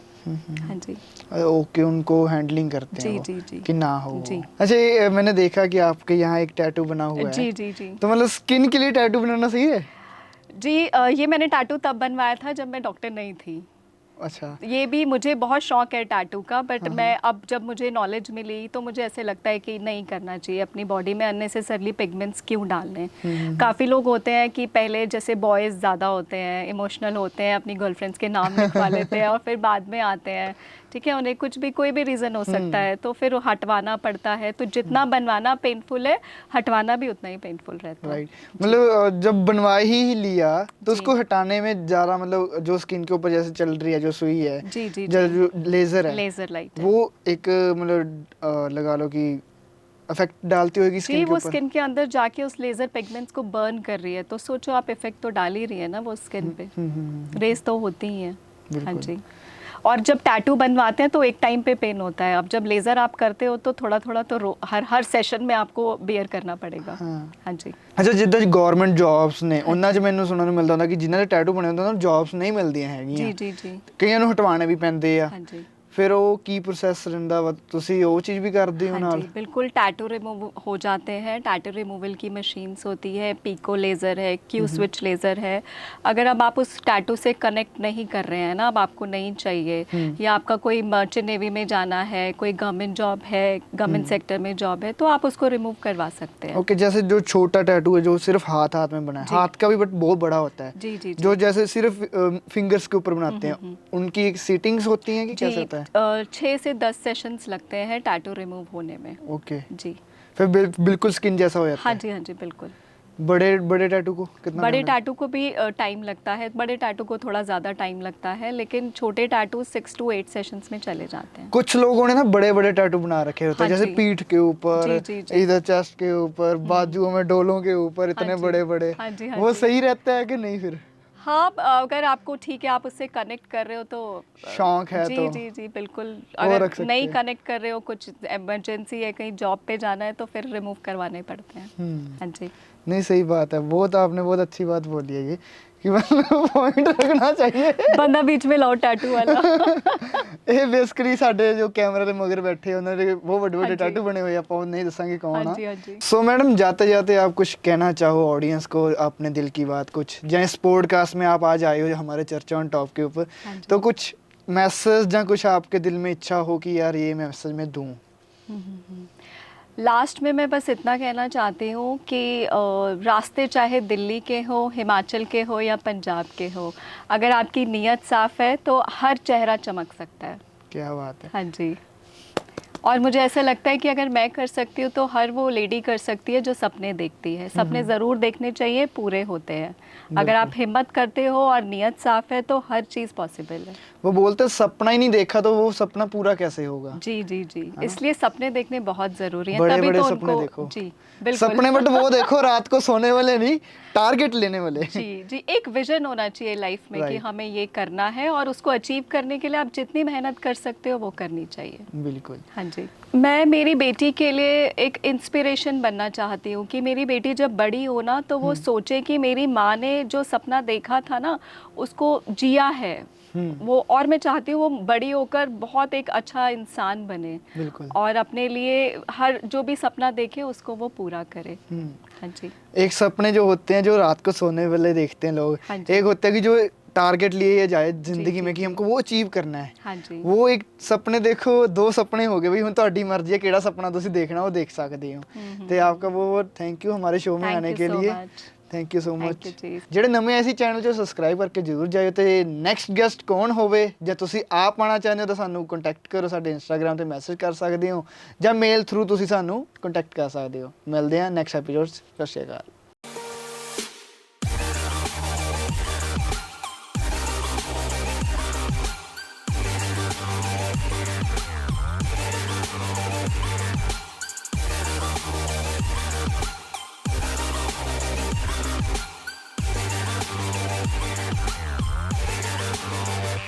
हाँ जी। ओके, उनको हैंडलिंग करते हैं जी वो, जी जी कि ना हो जी। अच्छा, ये मैंने देखा कि आपके यहाँ एक टैटू बना हुआ है। जी जी जी तो मतलब स्किन के लिए टैटू बनाना सही है? जी, ये मैंने टैटू तब बनवाया था जब मैं डॉक्टर नहीं थी। अच्छा। ये भी मुझे बहुत शौक है टैटू का, बट मैं अब जब मुझे नॉलेज मिली तो मुझे ऐसे लगता है कि नहीं करना चाहिए, अपनी बॉडी में अननेसेसरली पिगमेंट्स क्यों डालने। काफ़ी लोग होते हैं कि पहले जैसे बॉयज़ ज़्यादा होते हैं, इमोशनल होते हैं, अपनी गर्लफ्रेंड्स के नाम लिखवा लेते हैं, और फिर बाद में आते हैं, ठीक है, उन्हें कुछ भी कोई भी रीज़न हो सकता है, तो फिर वो हटवाना पड़ता है। तो जितना बनवाना पेनफुल है, हटवाना भी उतना ही पेनफुल रहता है। राइट। मतलब जब बनवा ही लिया तो उसको हटाने में ज़्यादा, मतलब जो स्किन के ऊपर जैसे चल रही है जो सुई है, जी जी जो लेज़र है, लेज़र लाइट है, वो एक मतलब लगा लो कि इफेक्ट डालती होगी जी, स्किन के वो ऊपर। स्किन के अंदर जाके उस लेज़र पिगमेंट्स को बर्न कर रही है, तो सोचो आप इफेक्ट तो डाल ही रही है ना वो स्किन पे। रेस तो होती ही है। हाँ जी। और जब टैटू बनवाते हैं तो एक टाइम पे पेन होता है। अब जब लेज़र आप करते हो तो थोड़ा थोड़ा तो हर सेशन में आपको बेयर करना पड़ेगा। हाँ जी। ਅੱਛਾ, ਜਿੱਦਾਂ ਗਵਰਨਮੈਂਟ ਜੌਬਸ ਨੇ ਉਹਨਾਂ 'ਚ ਮੈਨੂੰ ਸੁਣਨ ਨੂੰ ਮਿਲਦਾ ਹੁੰਦਾ ਕਿ ਜਿਨ੍ਹਾਂ ਦੇ ਟੈਟੂ ਬਣੇ ਹੁੰਦੇ ਉਹਨਾਂ ਨੂੰ ਜੌਬਸ ਨਹੀਂ ਮਿਲਦੀਆਂ ਹੈਗੀਆਂ। जी जी जी। ਕਈਆਂ ਨੂੰ ਹਟਵਾਣੇ ਵੀ ਪੈਂਦੇ ਆ। हाँ जी। ਫਿਰ ਉਹ ਕੀ ਪ੍ਰੋਸੈਸ ਰਹਿੰਦਾ ਵਾ, ਤੁਸੀਂ ਉਹ चीज़ भी करते हो हाँ ਨਾਲ? जी, बिल्कुल टैटू रिमूव हो जाते हैं। टैटू रिमूवल की मशीन्स होती है, पीको लेज़र है, क्यू स्विच लेज़र है। अगर अब आप उस टैटू से कनेक्ट नहीं कर रहे हैं ना, अब आपको नहीं चाहिए, या आपका कोई मर्चेंट नेवी में जाना है, कोई गवर्नमेंट जॉब है, गवर्नमेंट सेक्टर में जॉब है, तो आप उसको रिमूव करवा सकते हैं। ओके, जैसे जो छोटा टैटू है जो सिर्फ हाथ हाथ में बना है, हाथ का भी बट बहुत बड़ा होता है, जी जी जी। जो जैसे सिर्फ फिंगर्स के ऊपर बनाते हैं, उनकी एक सीटिंग्स होती हैं कि कैसे होता है? 6 से 10 सेशंस लगते हैं टैटू रिमूव होने में। ओके, जी। फिर बिल्कुल स्किन जैसा हो जाता हाँ है? जी हाँ जी, बिल्कुल। बड़े बड़े टैटू को कितना बड़े टाइम लगता टैटू को भी टाइम लगता है, बड़े टैटू को थोड़ा ज़्यादा टाइम लगता है, लेकिन छोटे टैटू 6 to 8 सेशंस में चले जाते हैं। है? कुछ लोगों ने ना बड़े बड़े टैटू बना रखे होते हैं, हाँ जैसे जी। पीठ के ऊपर, जी, जी, जी। इधर चेस्ट के ऊपर, बाजुओं में, डोलों के ऊपर, इतने जी। बड़े बड़े। हाँ जी, हाँ वो जी। सही रहता है कि नहीं फिर? हाँ, अगर आपको ठीक है, आप उससे कनेक्ट कर रहे हो तो शौक है जी तो जी जी बिल्कुल। वो अगर रख सकते नहीं हैं। कनेक्ट कर रहे हो, कुछ इमरजेंसी है, कहीं जॉब पे जाना है, तो फिर रिमूव करवाने पड़ते हैं। हाँ जी। नहीं सही बात है, वो तो आपने बहुत अच्छी बात बोली है ये कि मतलब पॉइंट रखना चाहिए। बंदा बीच में लाओ टैटू वाला। ਇਹ ਬੇਸਿਕਲੀ ਸਾਡੇ ਜੋ ਕੈਮਰੇ ਦੇ ਮਗਰ बैठे ਉਹਨਾਂ ਦੇ ਬਹੁਤ ਵੱਡੇ ਵੱਡੇ हाँ जी। ਟੈਟੂ ਬਣੇ हुए ਆਪਾਂ ਉਹ नहीं दसांगे हाँ कौन जी, ਆ। हाँ जी। सो मैडम जाते जाते आप कुछ कहना चाहो ऑडियंस को, अपने दिल की बात कुछ, जैसे इस पॉडकास्ट में आप आज आए हो हमारे चर्चा ऑन टॉप के ऊपर, हाँ जी। तो कुछ मैसेज या कुछ आपके दिल में इच्छा हो कि यार ये मैसेज मैं दूं। लास्ट में मैं बस इतना कहना चाहती हूँ कि रास्ते चाहे दिल्ली के हो, हिमाचल के हो या पंजाब के हो, अगर आपकी नीयत साफ़ है तो हर चेहरा चमक सकता है। क्या बात है। हाँ जी। और मुझे ऐसा लगता है कि अगर मैं कर सकती हूँ तो हर वो लेडी कर सकती है जो सपने देखती है। सपने ज़रूर देखने चाहिए, पूरे होते हैं। अगर आप हिम्मत करते हो और नीयत साफ़ है तो हर चीज़ पॉसिबल है। वो बोलते हैं, सपना ही नहीं देखा तो वो सपना पूरा कैसे होगा। जी जी जी, इसलिए सपने देखने बहुत ज़रूरी हैं, बड़े तभी बड़े तो सपने उनको देखो। जी बिल्कुल। सपने बट वो देखो रात को सोने वाले नहीं, टारगेट लेने वाले। जी जी, एक विजन होना चाहिए लाइफ में कि Right. हमें ये करना है, और उसको अचीव करने के लिए आप जितनी मेहनत कर सकते हो वो करनी चाहिए। बिल्कुल। हाँ जी। मैं मेरी बेटी के लिए एक इंस्पिरेशन बनना चाहती हूँ कि मेरी बेटी जब बड़ी हो ना तो वो सोचे कि मेरी माँ ने जो सपना देखा था ना उसको जिया है वो, और मैं चाहती हूँ वो बड़ी होकर बहुत एक अच्छा इंसान बने बिल्कुल। और अपने लिए हर जो भी सपना देखे उसको वो पूरा करे। हाँ जी। एक सपने जो होते हैं जो रात को सोने वाले देखते हैं लोग, हाँ जी। एक होता है कि जो टारगेट लिए जाए जिंदगी जी, में कि जी। हमको वो अचीव करना है। हाँ जी। वो एक सपने देखो, दो सपने हो गए भाई, ਹੁਣ ਤੁਹਾਡੀ ਮਰਜ਼ੀ ਹੈ ਕਿਹੜਾ ਸੁਪਨਾ ਤੁਸੀਂ ਦੇਖਣਾ ਉਹ ਦੇਖ ਸਕਦੇ ਹੋ। ਤੇ आपका बहुत थैंक यू हमारे शो में Thank आने you के so लिए। much. Thank you so Thank much. you ਜੀ। ਜਿਹੜੇ ਨਵੇਂ ਐਸੀ ਚੈਨਲ 'ਚ ਸਬਸਕ੍ਰਾਈਬ ਕਰਕੇ ਜਰੂਰ ਜਾਇਓ, ਤੇ ਨੈਕਸਟ ਗੈਸਟ ਕੌਣ ਹੋਵੇ ਜਾਂ ਤੁਸੀਂ ਆਪ ਆਉਣਾ ਚਾਹੁੰਦੇ ਹੋ ਤਾਂ ਸਾਨੂੰ ਕੰਟੈਕਟ ਕਰੋ, ਸਾਡੇ ਇੰਸਟਾਗ੍ਰam ਤੇ ਮੈਸੇਜ ਕਰ ਸਕਦੇ ਹੋ ਜਾਂ ਮੇਲ ਥਰੂ ਤੁਸੀਂ ਸਾਨੂੰ ਕੰਟੈਕਟ ਕਰ ਸਕਦੇ ਹੋ। ਮਿਲਦੇ ਹਾਂ ਨੈਕਸਟ ਐਪੀਸੋਡ 'ਚ। ਸਤਿ ਸ਼੍ਰੀ ਅਕਾਲ।